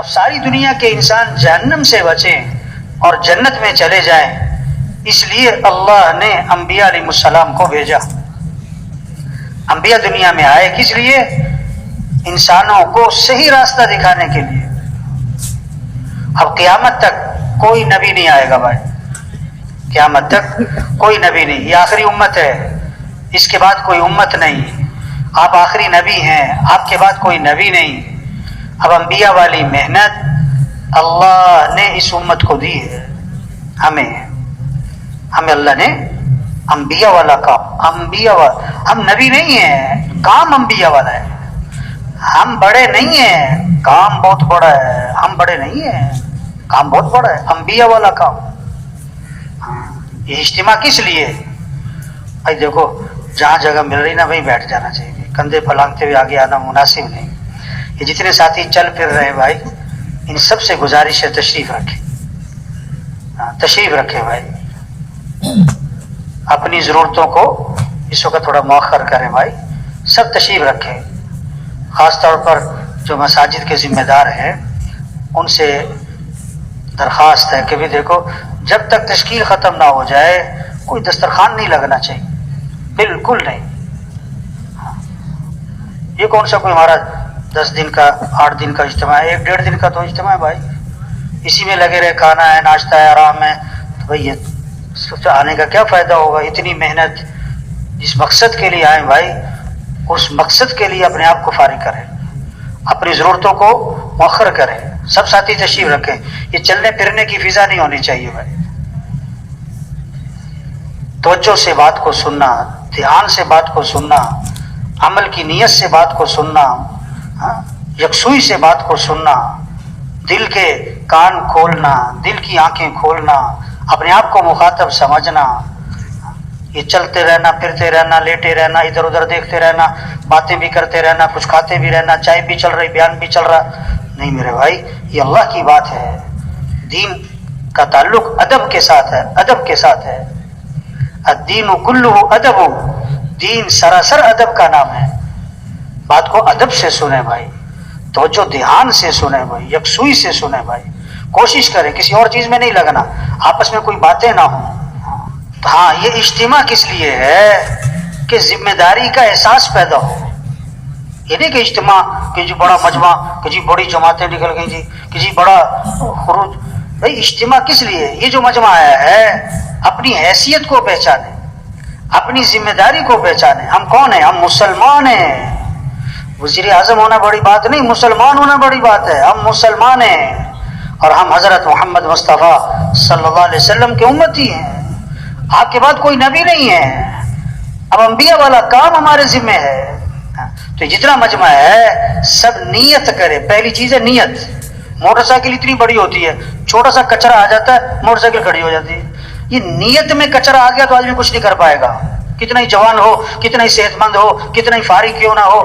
اب ساری دنیا کے انسان جہنم سے بچیں اور جنت میں چلے جائیں، اس لیے اللہ نے انبیاء علیہ السلام کو بھیجا۔ انبیاء دنیا میں آئے کس لیے؟ انسانوں کو صحیح راستہ دکھانے کے لیے۔ اب قیامت تک کوئی نبی نہیں آئے گا بھائی، قیامت تک کوئی نبی نہیں، یہ آخری امت ہے، اس کے بعد کوئی امت نہیں، آپ آخری نبی ہیں، آپ کے بعد کوئی نبی نہیں۔ اب انبیاء والی محنت اللہ نے اس امت کو دی ہے، ہمیں اللہ نے انبیاء والا کام، ہم نبی نہیں ہیں، کام انبیاء والا ہے۔ ہم بڑے نہیں ہیں، کام بہت بڑا ہے، ہم بڑے نہیں ہیں، کام بہت بڑا ہے، انبیاء والا کام۔ یہ اجتماع کس لیے؟ بھائی دیکھو جہاں جگہ مل رہی نا وہیں بیٹھ جانا چاہیے، کندھے پھلانگتے ہوئے آگے آنا مناسب نہیں۔ یہ جتنے ساتھی چل پھر رہے ہیں بھائی، ان سب سے گزارش ہے تشریف رکھیں، تشریف رکھیں بھائی، اپنی ضرورتوں کو اس وقت تھوڑا مؤخر کریں بھائی، سب تشریف رکھیں۔ خاص طور پر جو مساجد کے ذمہ دار ہیں ان سے درخواست ہے کہ بھی دیکھو جب تک تشکیل ختم نہ ہو جائے کوئی دسترخوان نہیں لگنا چاہیے، بالکل نہیں۔ یہ کون سا کوئی ہمارا 10 دن کا 8 دن کا اجتماع ہے، 1-1.5 دن کا تو اجتماع ہے بھائی، اسی میں لگے رہے، کھانا ہے، ناشتہ ہے، آرام ہے، تو بھائی یہ آنے کا کیا فائدہ ہوگا؟ اتنی محنت جس مقصد کے لیے آئیں بھائی، اس مقصد کے لیے اپنے آپ کو فارغ کریں، اپنی ضرورتوں کو مؤخر کریں، سب ساتھی تشریف رکھیں۔ یہ چلنے پھرنے کی فضا نہیں ہونی چاہیے بھائی، توجہ سے بات کو سننا، دھیان سے بات کو سننا، عمل کی نیت سے بات کو سننا، یکسوئی سے بات کو سننا، دل کے کان کھولنا، دل کی آنکھیں کھولنا، اپنے آپ کو مخاطب سمجھنا۔ یہ چلتے رہنا، پھرتے رہنا، لیٹے رہنا، ادھر ادھر دیکھتے رہنا، باتیں بھی کرتے رہنا، کچھ کھاتے بھی رہنا، چائے بھی چل رہی، بیان بھی چل رہا، نہیں میرے بھائی، یہ اللہ کی بات ہے۔ دین کا تعلق ادب کے ساتھ ہے، ادب کے ساتھ ہے۔ الدین کلہ ادب، دین سراسر ادب کا نام ہے۔ بات کو ادب سے سنیں بھائی، توجہ دھیان سے سنیں بھائی، یکسوئی سے سنیں بھائی، کوشش کریں کسی اور چیز میں نہیں لگنا، آپس میں کوئی باتیں نہ ہوں۔ ہاں یہ اجتماع کس لیے ہے کہ ذمہ داری کا احساس پیدا ہو، یہ نہیں کہ اجتماع کہ جی بڑا مجمع، کہ جی بڑی جماعتیں نکل گئی جی، کہ جی بڑا خروج۔ بھائی اجتماع کس لیے؟ یہ جو مجمع آیا ہے اپنی حیثیت کو پہچانے، اپنی ذمہ داری کو پہچانے۔ ہم کون ہیں؟ ہم مسلمان ہیں۔ وزیر اعظم ہونا بڑی بات نہیں، مسلمان ہونا بڑی بات ہے۔ ہم مسلمان ہیں اور ہم حضرت محمد مصطفیٰ صلی اللہ علیہ وسلم کے امتی ہیں، آپ کے بعد کوئی نبی نہیں ہے۔ اب انبیاء والا کام ہمارے ذمہ ہے۔ تو جتنا مجمع ہے سب نیت کرے، پہلی چیز ہے نیت۔ موٹر سائیکل اتنی بڑی ہوتی ہے، چھوٹا سا کچرا آ جاتا ہے موٹر سائیکل کھڑی ہو جاتی ہے۔ یہ نیت میں کچرا آ گیا تو آدمی کچھ نہیں کر پائے گا، کتنا ہی جوان ہو، کتنا ہی صحت مند ہو، کتنا ہی فارغ کیوں نہ ہو،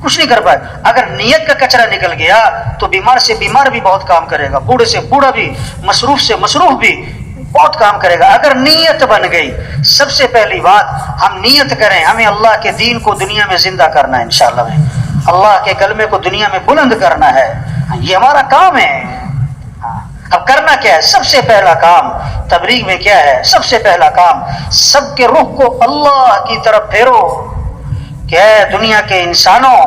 کچھ نہیں کر پائے۔ اگر نیت کا کچرا نکل گیا تو بیمار سے بیمار بھی بہت کام کرے گا، بوڑھے سے بوڑھا بھی، مصروف سے مصروف بھی بہت کام کرے گا۔ اگر نیت بن گئی، سب سے پہلی بات ہم نیت کریں، ہمیں اللہ کے دین کو دنیا میں زندہ کرنا ہے، انشاءاللہ اللہ کے کلمے کو دنیا میں بلند کرنا ہے، یہ ہمارا کام ہے۔ اب کرنا کیا ہے؟ سب سے پہلا کام تبلیغ میں کیا ہے؟ سب سے پہلا کام سب کے رخ کو اللہ کی طرف پھیرو کہ اے دنیا کے انسانوں،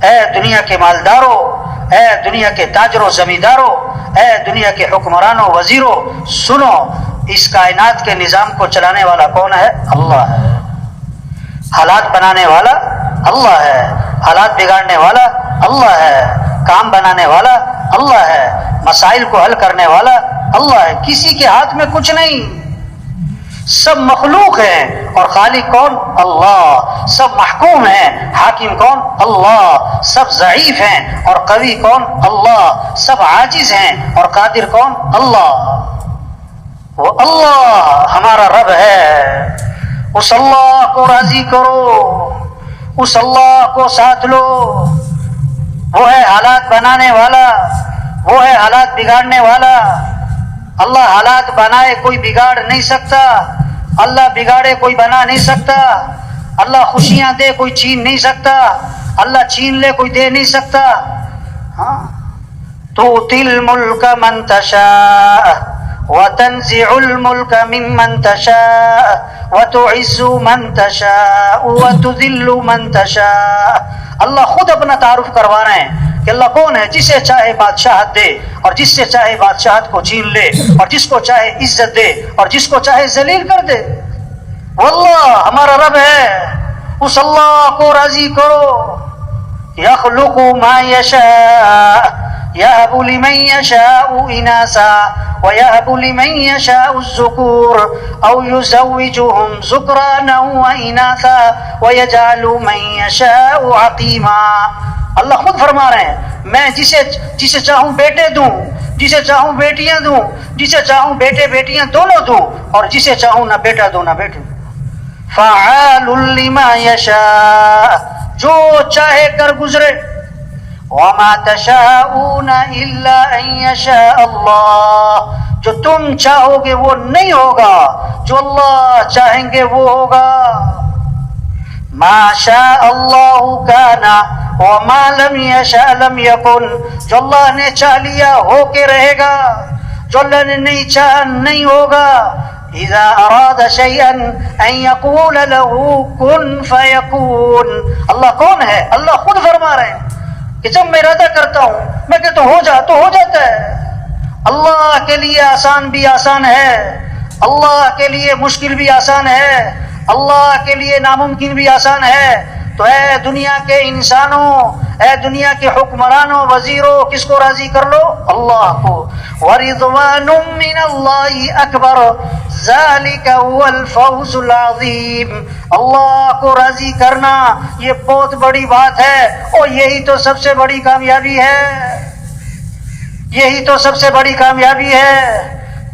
اے دنیا کے مالداروں، اے دنیا کے تاجروں زمینداروں، اے دنیا کے حکمرانوں وزیروں، سنو، اس کائنات کے نظام کو چلانے والا کون ہے؟ اللہ ہے۔ حالات بنانے والا اللہ ہے، حالات بگاڑنے والا اللہ ہے، کام بنانے والا اللہ ہے، مسائل کو حل کرنے والا اللہ ہے۔ کسی کے ہاتھ میں کچھ نہیں، سب مخلوق ہیں اور خالق کون؟ اللہ۔ سب محکوم ہیں، حاکم کون؟ اللہ۔ سب ضعیف ہیں اور قوی کون؟ اللہ۔ سب عاجز ہیں اور قادر کون؟ اللہ۔ وہ اللہ ہمارا رب ہے، اس اللہ کو راضی کرو، اس اللہ کو ساتھ لو۔ وہ ہے حالات بنانے والا، وہ ہے حالات بگاڑنے والا۔ اللہ حالات بنائے کوئی بگاڑ نہیں سکتا، اللہ بگاڑے کوئی بنا نہیں سکتا، اللہ خوشیاں دے کوئی چھین نہیں سکتا، اللہ چھین لے کوئی دے نہیں سکتا۔ ہاں تؤتی الملک من تشاء وتنزع الملک ممن تشاء وتعز من تشاء وتذل من تشاء. اللہ خود اپنا تعارف کروا رہے ہیں کہ اللہ کون ہے، جسے چاہے بادشاہت دے اور جس سے چاہے بادشاہت کو چھین لے، اور جس کو چاہے عزت دے اور جس کو چاہے ذلیل کر دے. واللہ ہمارا رب ہے، اس اللہ کو راضی کرو. یخلق ما یشاء یہب لمن یشاء اناثا ویہب لمن یشاء الذکور او یزوجہم ذکرانا واناثا ویجعل من یشاء عقیما. اللہ خود فرما رہے ہیں میں جسے چاہوں بیٹے دوں، جسے چاہوں بیٹیاں دوں، جسے چاہوں بیٹے بیٹیاں دونوں دوں، اور جسے چاہوں نہ بیٹا دوں نہ بیٹی. فعال لما یشاء، جو چاہے کر گزرے. وما تشاءون الا ان یشاء اللہ، جو تم چاہو گے وہ نہیں ہوگا، جو اللہ چاہیں گے وہ ہوگا. ما شاء اللہ کان وما لم یشاء لم یکن، جو اللہ نے چاہ لیا ہو کے رہے گا، جو اللہ نے نہیں چاہا نہیں ہوگا. اذا اراد شیئا ان یقول له کن فیکون. اللہ کون ہے؟ اللہ خود فرما رہے ہیں کہ جب میں ارادہ کرتا ہوں میں کہتا ہوں ہو جا تو ہو جاتا ہے. اللہ کے لیے آسان بھی آسان ہے، اللہ کے لیے مشکل بھی آسان ہے، اللہ کے لیے ناممکن بھی آسان ہے. تو اے دنیا کے انسانوں، اے دنیا کے حکمرانوں، وزیروں، کس کو راضی کر لو؟ اللہ کو. وَرِضْوَانٌ مِّنَ اللَّهِ أَكْبَرُ ذَلِكَ هُوَ الْفَوْزُ الْعَظِيمُ. اللہ کو راضی کرنا یہ بہت بڑی بات ہے، اور یہی تو سب سے بڑی کامیابی ہے، یہی تو سب سے بڑی کامیابی ہے.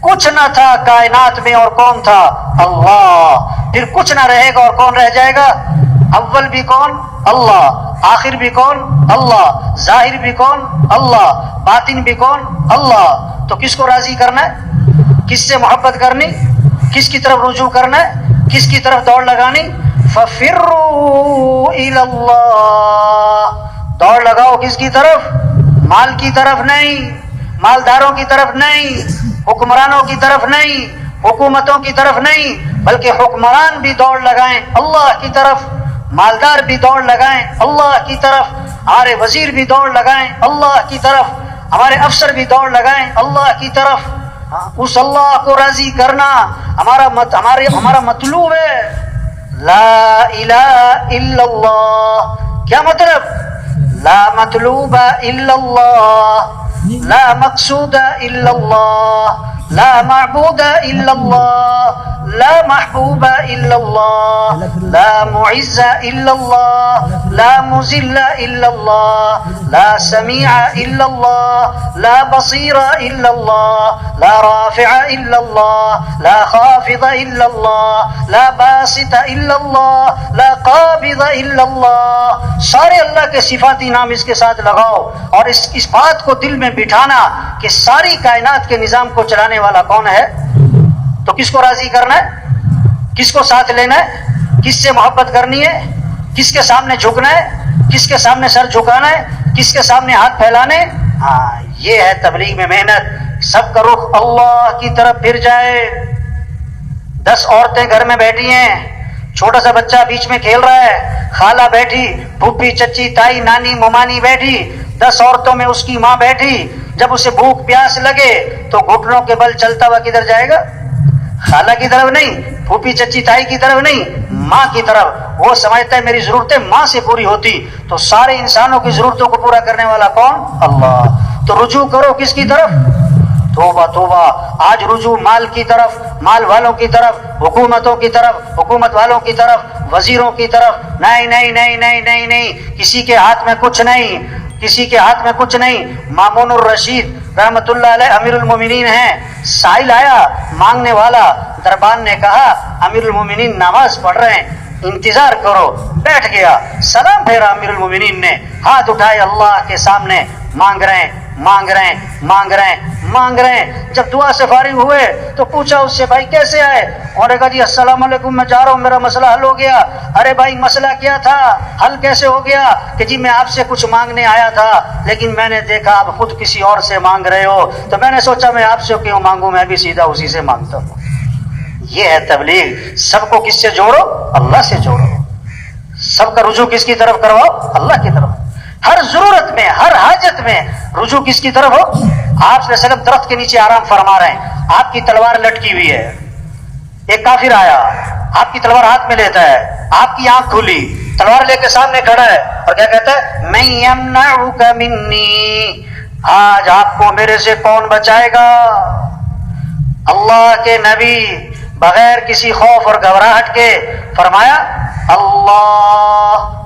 کچھ نہ تھا کائنات میں اور کون تھا؟ اللہ. پھر کچھ نہ رہے گا اور کون رہ جائے گا؟ اول بھی کون؟ اللہ. آخر بھی کون؟ اللہ. ظاہر بھی کون؟ اللہ. باطن بھی کون؟ اللہ. تو کس کو راضی کرنا ہے؟ کس سے محبت کرنی؟ کس کی طرف رجوع کرنا ہے؟ کس کی طرف دوڑ لگانی؟ فَفِرُّوا إِلَى اللَّهِ. دوڑ لگاؤ کس کی طرف؟ مال کی طرف نہیں، مالداروں کی طرف نہیں، حکمرانوں کی طرف نہیں، حکومتوں کی طرف نہیں، بلکہ حکمران بھی دوڑ لگائیں اللہ کی طرف، مالدار بھی دوڑ لگائیں اللہ کی طرف، ہمارے وزیر بھی دوڑ لگائیں اللہ کی طرف، ہمارے افسر بھی دوڑ لگائیں اللہ کی طرف. اس اللہ کو راضی کرنا ہمارا مطلوب ہے. لا الہ الا اللہ. کیا مطلب؟ لا مطلوب الا اللہ، لا مقصود الا اللہ، لا معبود الا اللہ، لا محبوب الا اللہ، لا معز الا اللہ، لا مذل الا اللہ، لا سمیع الا اللہ، لا بصیر الا اللہ، لا رافع الا اللہ، لا خافض الا اللہ، لا باسط الا اللہ، لا قابض الا اللہ. سارے اللہ کے صفاتی نام اس کے ساتھ لگاؤ، اور اس بات کو دل میں بٹھانا کہ ساری کائنات کے نظام کو چلانے والا کون ہے. تو کس کو راضی کرنا ہے؟ کس کو ساتھ لینا ہے؟ کس سے محبت کرنی ہے؟ کس کے سامنے جھکنا ہے؟ کس کے سامنے سر جھکانا ہے؟ کس کے سامنے ہاتھ پھیلانے؟ ہاں، یہ ہے تبلیغ میں محنت. سب کا رخ اللہ کی طرف پھر جائے. 10 عورتیں گھر میں بیٹھی ہیں، چھوٹا سا بچہ بیچ میں کھیل رہا ہے، خالہ بیٹھی، پھوپھی، چچی، تائی، نانی، ممانی بیٹھی، 10 عورتوں میں اس کی ماں بیٹھی. جب اسے بھوک پیاس لگے تو گھٹنوں کے بل چلتا ہوا کدھر جائے گا؟ خالہ کی طرف نہیں، پھوپھی، چچی، تائی کی طرف نہیں، ماں کی طرف. وہ سمجھتا ہے میری ضرورتیں ماں سے پوری ہوتی. تو سارے انسانوں کی ضرورتوں کو پورا کرنے والا کون؟ اللہ. تو رجوع کرو کس کی طرف؟ توبہ توبہ. آج رجوع مال کی طرف، مال والوں کی طرف، حکومتوں کی طرف، حکومت والوں کی طرف، وزیروں کی طرف. نہیں نہیں نہیں نہیں نہیں نہیں، کسی کے ہاتھ میں کچھ نہیں، کسی کے ہاتھ میں کچھ نہیں. مامون الرشید رحمت اللہ علیہ امیر المومنین ہیں. سائل آیا مانگنے والا، دربان نے کہا امیر المومنین نماز پڑھ رہے ہیں، انتظار کرو. بیٹھ گیا، سلام پھیرا امیر المومنین نے، ہاتھ اٹھائے اللہ کے سامنے، مانگ رہے ہیں مانگ رہے ہیں. جب دعا سے فارغ ہوئے تو پوچھا اس سے بھائی کیسے آئے؟ انہوں نے کہا جی السلام علیکم میں جا رہا ہوں میرا مسئلہ حل ہو گیا. ارے بھائی مسئلہ کیا تھا؟ حل کیسے ہو گیا؟ کہ جی میں آپ سے کچھ مانگنے آیا تھا لیکن میں نے دیکھا آپ خود کسی اور سے مانگ رہے ہو تو میں نے سوچا میں آپ سے کیوں مانگوں، میں بھی سیدھا اسی سے مانگتا ہوں. یہ ہے تبلیغ. سب کو کس سے جوڑو؟ اللہ سے جوڑو. سب کا رجوع کس کی طرف کرواؤ؟ اللہ کی طرف. ہر ضرورت میں ہر حاجت میں رجوع کس کی طرف ہو؟ آپ صلی اللہ علیہ وسلم درخت کے نیچے آرام فرما رہے ہیں، آپ کی تلوار لٹکی ہوئی ہے، ایک کافر آیا آپ کی تلوار ہاتھ میں لیتا ہے، آپ کی آنکھ کھلی، تلوار لے کے سامنے کھڑا ہے اور کیا کہتا ہے؟ میں یمنعک منی، آج آپ کو میرے سے کون بچائے گا؟ اللہ کے نبی بغیر کسی خوف اور گھبراہٹ کے فرمایا اللہ.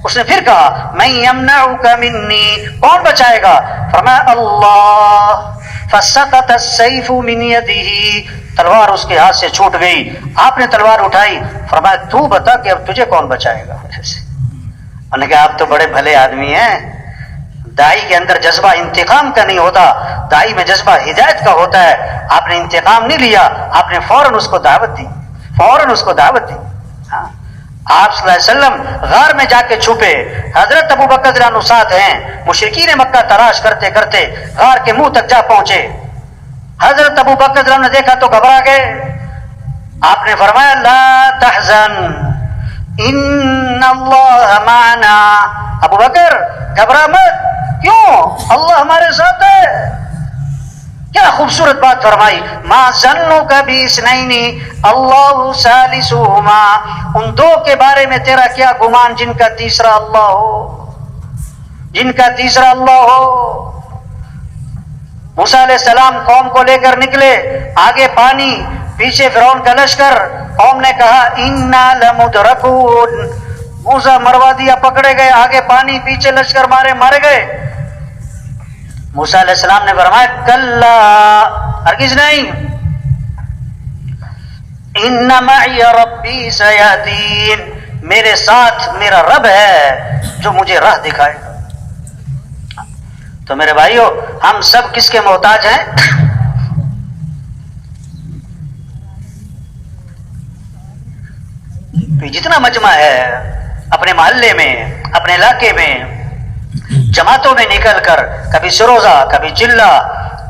اس نے پھر کہا میں یمنعک منی، کون بچائے گا؟ فرمایا اللہ. فسقط السیف من یدہ، تلوار اس کے ہاتھ سے چھوٹ گئی. آپ نے تلوار اٹھائی، فرمایا تو بتا کہ اب تجھے کون بچائے گا؟ انہوں نے کہا آپ تو بڑے بھلے آدمی ہیں. دائی کے اندر جذبہ انتقام کا نہیں ہوتا، دائی میں جذبہ ہدایت کا ہوتا ہے. آپ نے انتقام نہیں لیا، آپ نے فوراً اس کو دعوت دی، فوراً اس کو دعوت دی. ہاں آپ صلی اللہ علیہ وسلم غار میں جا کے چھپے، حضرت ابو بکر رضی اللہ عنہ ساتھ ہیں. مشرکین مکہ تلاش کرتے کرتے غار کے منہ تک جا پہنچے. حضرت ابو بکر رضی اللہ عنہ نے دیکھا تو گھبرا گئے. آپ نے فرمایا لا تحزن ان اللہ معنا. ابو بکر گھبرا مت، کیوں؟ اللہ ہمارے ساتھ ہے. کیا خوبصورت بات فرمائی. ما ظنک باثنین اللہ ثالثہما، ان دو کے بارے میں تیرا کیا گمان جن کا تیسرا اللہ ہو، جن کا تیسرا اللہ ہو. موسیٰ علیہ السلام قوم کو لے کر نکلے، آگے پانی، پیچھے فرعون کا لشکر. قوم نے کہا انا لمدرکون، موسیٰ مروا دیا، پکڑے گئے، آگے پانی پیچھے لشکر، مارے گئے. موسیٰ علیہ السلام نے فرمایا کلا، ہرگز نہیں، ان معی ربی سیہدین، میرے ساتھ میرا رب ہے جو مجھے راہ دکھائے گا. تو میرے بھائیو ہم سب کس کے محتاج ہیں؟ جتنا مجمع ہے اپنے محلے میں، اپنے علاقے میں، جماعتوں میں نکل کر، کبھی سروزہ، کبھی چلہ،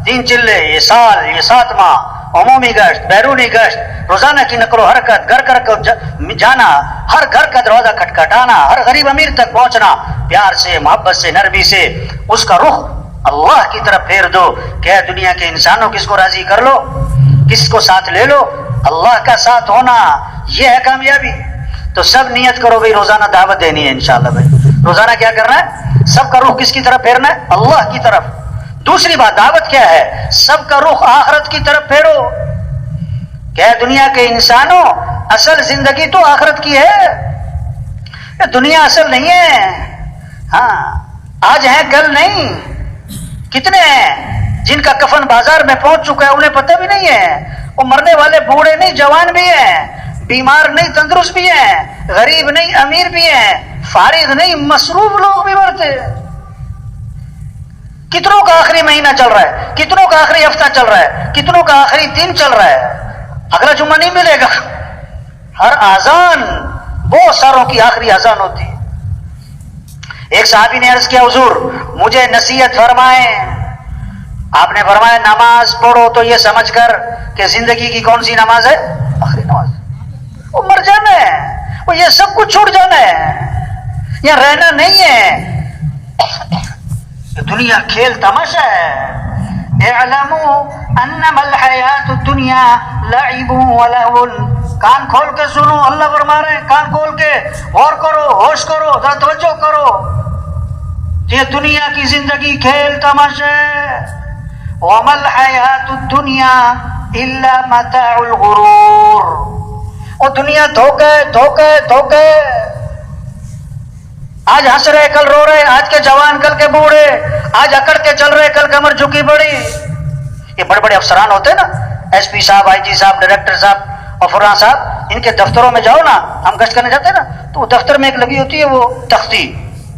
3 چلے، یہ سال، یہ 7 ماہ، عمومی گشت، بیرونی گشت، روزانہ کی نقل و حرکت، گھر گھر کو جانا، ہر گھر کا دروازہ کھٹکھٹانا، ہر غریب امیر تک پہنچنا، پیار سے، محبت سے، نرمی سے اس کا رخ اللہ کی طرف پھیر دو کہ اے دنیا کے انسانوں کس کو راضی کر لو، کس کو ساتھ لے لو، اللہ کا ساتھ ہونا یہ ہے کامیابی. تو سب نیت کرو بھائی روزانہ دعوت دینی ہے انشاءاللہ. بھائی روزانہ کیا کرنا ہے؟ سب کا رخ کس کی طرف پھیرنا ہے؟ اللہ کی طرف. دوسری بات دعوت کیا ہے؟ سب کا رخ آخرت کی طرف پھیرو. کیا دنیا کے انسانوں اصل زندگی تو آخرت کی ہے، دنیا اصل نہیں ہے. ہاں آج ہے کل نہیں. کتنے ہیں جن کا کفن بازار میں پہنچ چکا ہے انہیں پتہ بھی نہیں ہے. وہ مرنے والے بوڑھے نہیں جوان بھی ہیں، بیمار نہیں تندرست بھی ہیں، غریب نہیں امیر بھی ہیں، فارغ نہیں مصروف لوگ بھی مرتے. کتنوں کا آخری مہینہ چل رہا ہے، کتنوں کا آخری ہفتہ چل رہا ہے، کتنوں کا آخری دن چل رہا ہے. اگلا جمعہ نہیں ملے گا. ہر اذان بہت ساروں کی آخری اذان ہوتی ہے. ایک صحابی نے عرض کیا حضور مجھے نصیحت فرمائیں. آپ نے فرمایا نماز پڑھو تو یہ سمجھ کر کہ زندگی کی کون سی نماز ہے؟ آخری نماز. وہ مر جانا ہے، وہ یہ سب کچھ چھوڑ جانا ہے، یہ رہنا نہیں ہے. دنیا کھیل تماشا ہے. اعلموا انما الحیات الدنیا لعب ولہو. کان کھول کے سنو، اللہ فرما رہے ہیں کان کھول کے غور کرو، ہوش کرو، ذرا توجہ کرو. یہ دنیا کی زندگی کھیل تماشا ہے. وما الحیات الدنیا الا متاع الغرور. وہ دنیا دھوکے دھوکے دھوکے. آج ہنس رہے کل رو رہے، آج کے جوان کل کے بوڑھے، آج اکڑ کے چل رہے کل کمر جھکی پڑی. یہ بڑے بڑے افسران ہوتے ہیں نا، ایس پی صاحب، آئی جی صاحب، ڈائریکٹر صاحب اور فلاں صاحب، ان کے دفتروں میں جاؤ نا، ہم گشت کرنے جاتے ہیں نا تو دفتر میں ایک لگی ہوتی ہے وہ تختی،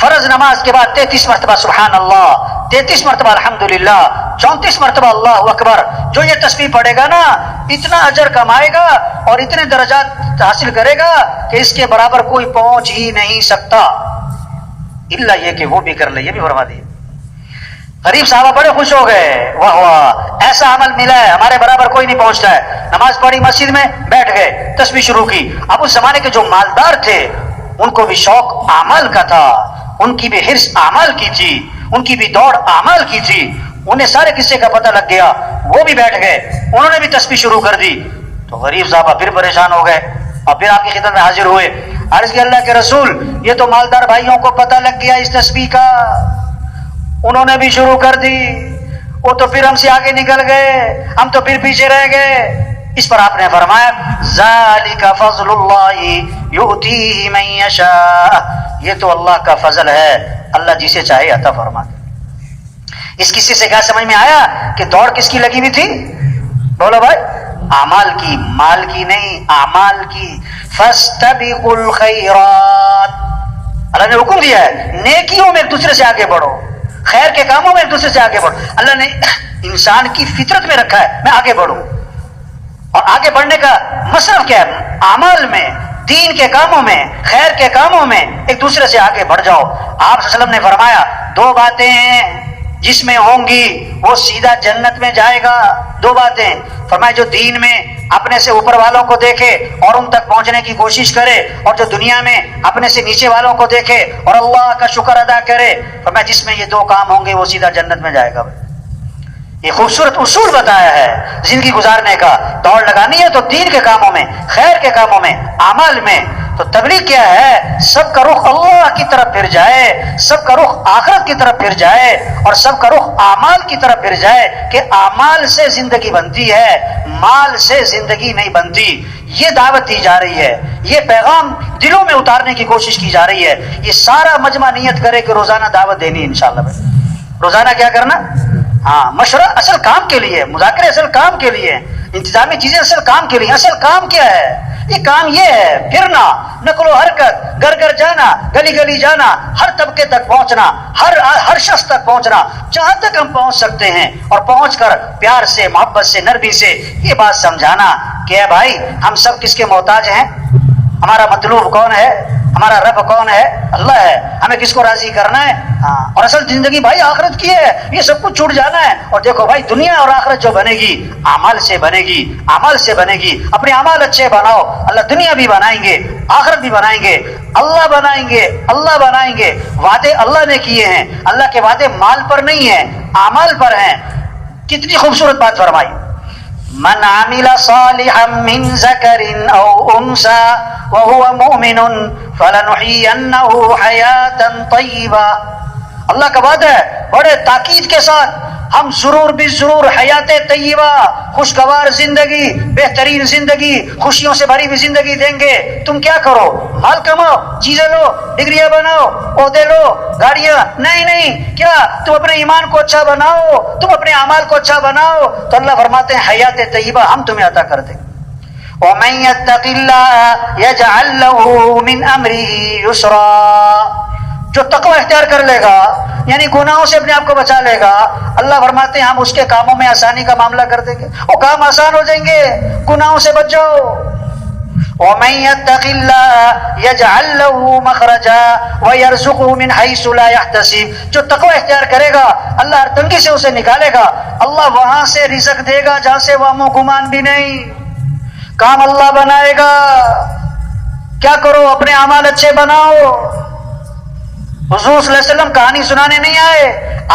فرض نماز کے بعد 33 مرتبہ سبحان اللہ، 33 مرتبہ الحمدللہ، 34 مرتبہ اللہ اکبر. جو یہ تسبیح پڑھے گا نا اتنا اجر کمائے گا اور اتنے درجات حاصل کرے گا کہ اس کے برابر کوئی پہنچ ہی نہیں سکتا، الا یہ کہ وہ بھی کر لے. یہ بھی فرما دیے. غریب صحابہ بڑے خوش ہو گئے، واہ واہ ایسا عمل ملا ہے ہمارے برابر کوئی نہیں پہنچتا ہے. نماز پڑھی مسجد میں، بیٹھ گئے، تسبیح شروع کی. اب اس زمانے کے جو مالدار تھے ان کو بھی شوق اعمال کا تھا، ان کی بھی حرص اعمال کی تھی، ان کی بھی دوڑ اعمال کی تھی. انہیں سارے قصے کا پتہ لگ گیا، وہ بھی بیٹھ گئے، انہوں نے بھی تسبیح شروع کر دی. تو غریب صاحبہ پھر پریشان ہو گئے اور پھر آپ کی خدمت میں حاضر ہوئے. عرض کیا اللہ کے رسول، یہ تو مالدار بھائیوں کو پتہ لگ گیا اس تسبیح کا، انہوں نے بھی شروع کر دی، وہ تو پھر ہم سے آگے نکل گئے، ہم تو پھر پیچھے رہ گئے. اس پر آپ نے فرمایا ذالک فضل اللہ یؤتیہ من یشاء، یہ تو اللہ کا فضل ہے، اللہ جسے چاہے عطا فرما دے. اس قصے سے کیا سمجھ میں آیا کہ دوڑ کس کی لگی ہوئی تھی؟ بولو بھائی، اعمال کی، مال کی نہیں، اعمال کی. فاستبقوا الخیرات، اللہ نے حکم دیا ہے نیکیوں میں ایک دوسرے سے آگے بڑھو، خیر کے کاموں میں ایک دوسرے سے آگے بڑھو. اللہ نے انسان کی فطرت میں رکھا ہے میں آگے بڑھوں، اور آگے بڑھنے کا مصرف کیا ہے؟ اعمال میں، دین کے کاموں میں، خیر کے کاموں میں ایک دوسرے سے آگے بڑھ جاؤ. آپ صلی اللہ علیہ وسلم نے فرمایا 2 باتیں ہیں جس میں ہوں گی وہ سیدھا جنت میں جائے گا. 2 باتیں فرمایا، جو دین میں اپنے سے اوپر والوں کو دیکھے اور ان تک پہنچنے کی کوشش کرے، اور جو دنیا میں اپنے سے نیچے والوں کو دیکھے اور اللہ کا شکر ادا کرے. فرمایا جس میں یہ 2 کام ہوں گے وہ سیدھا جنت میں جائے گا. یہ خوبصورت اصول بتایا ہے زندگی گزارنے کا. دوڑ لگانی ہے تو دین کے کاموں میں، خیر کے کاموں میں، اعمال میں. تو تبلیغ کیا ہے؟ سب کا رخ اللہ کی طرف پھر جائے، سب کا رخ آخرت کی طرف پھر جائے، اور سب کا رخ اعمال کی طرف پھر جائے کہ اعمال سے زندگی بنتی ہے، مال سے زندگی نہیں بنتی. یہ دعوت دی جا رہی ہے، یہ پیغام دلوں میں اتارنے کی کوشش کی جا رہی ہے. یہ سارا مجمع نیت کرے کہ روزانہ دعوت دینی ہے انشاءاللہ. روزانہ کیا کرنا؟ ہاں، مشورہ اصل کام کے لیے، مذاکرے اصل کام کے لیے، انتظامی چیزیں اصل کام کے لیے. اصل کام کیا ہے؟ یہ کام یہ ہے پھرنا، نقل و حرکت، گھر گھر جانا، گلی گلی جانا، ہر طبقے تک پہنچنا، ہر شخص تک پہنچنا، جہاں تک ہم پہنچ سکتے ہیں، اور پہنچ کر پیار سے، محبت سے، نرمی سے یہ بات سمجھانا کہ اے بھائی ہم سب کس کے محتاج ہیں؟ ہمارا مطلوب کون ہے؟ ہمارا رب کون ہے؟ اللہ ہے. ہمیں کس کو راضی کرنا ہے؟ ہاں. اور اصل زندگی بھائی آخرت کی ہے، یہ سب کچھ چھوٹ جانا ہے. اور دیکھو بھائی دنیا اور آخرت جو بنے گی اعمال سے بنے گی، اعمال سے بنے گی. اپنے اعمال اچھے بناؤ، اللہ دنیا بھی بنائیں گے، آخرت بھی بنائیں گے، اللہ بنائیں گے، اللہ بنائیں گے. وعدے اللہ نے کیے ہیں، اللہ کے وعدے مال پر نہیں ہیں، اعمال پر ہیں. کتنی خوبصورت بات فرمائی. من عمل صالحا من ذکر او انثى وهو مؤمن فلنحيينه حیاتا طیبہ. اللہ کا وعدہ ہے بڑے تاکید کے ساتھ، ہم ضرور بھی ضرور حیات طیبہ، خوشگوار زندگی، بہترین زندگی، خوشیوں سے بھری ہوئی زندگی دیں گے. تم کیا کرو؟ مال کماؤ، چیزیں لو، ڈگریاں بناؤ، عہدے لو، گاڑیاں، نہیں. کیا تم اپنے ایمان کو اچھا بناؤ، تم اپنے اعمال کو اچھا بناؤ تو اللہ فرماتے ہیں حیات طیبہ ہم تمہیں عطا کر دیں گے. وَمَن يَتَّقِ اللَّهَ يَجْعَل لَّهُ مِنْ أَمْرِهِ يُسْرًا. جو تقوی اختیار کر لے گا، یعنی گناہوں سے اپنے آپ کو بچا لے گا، اللہ فرماتے ہیں ہم اس کے کاموں میں آسانی کا معاملہ کر دیں گے، وہ کام آسان ہو جائیں گے. گناہوں سے بچ جاؤ. وَمَن يَتَّقِ اللَّهَ يَجْعَل لَّهُ مَخْرَجًا وَيَرْزُقْهُ مِنْ حَيْثُ لَا يَحْتَسِبُ. جو تقوی اختیار کرے گا اللہ ہر تنگی سے اسے نکالے گا، اللہ وہاں سے رزق دے گا جہاں سے وہم و گمان بھی نہیں. کام اللہ بنائے گا. کیا کرو؟ اپنے اعمال اچھے بناؤ. حضور صلی اللہ علیہ وسلم کہانی سنانے نہیں آئے.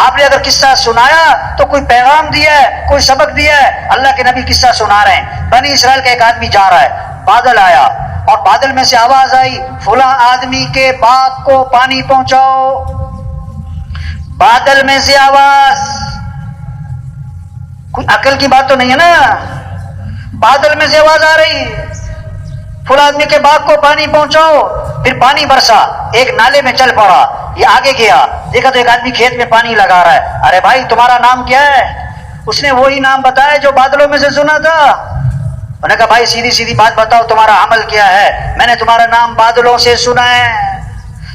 آپ نے اگر قصہ سنایا تو کوئی پیغام دیا ہے، کوئی سبق دیا ہے. اللہ کے نبی قصہ سنا رہے ہیں. بنی اسرائیل کا ایک آدمی جا رہا ہے، بادل آیا اور بادل میں سے آواز آئی فلاں آدمی کے باغ کو پانی پہنچاؤ. بادل میں سے آواز، کوئی عقل کی بات تو نہیں ہے نا. بادل میں سے آواز آ رہی فلاں آدمی کے باغ کو پانی پہنچاؤ. پھر پانی برسا، ایک نالے میں چل پڑا. یہ آگے گیا، دیکھا تو ایک آدمی کھیت میں پانی لگا رہا ہے. ارے بھائی تمہارا نام کیا ہے؟ اس نے وہی نام بتایا جو بادلوں میں سے سنا تھا. انہوں نے کہا بھائی سیدھی سیدھی بات بتاؤ، تمہارا عمل کیا ہے؟ میں نے تمہارا نام بادلوں سے سنا ہے.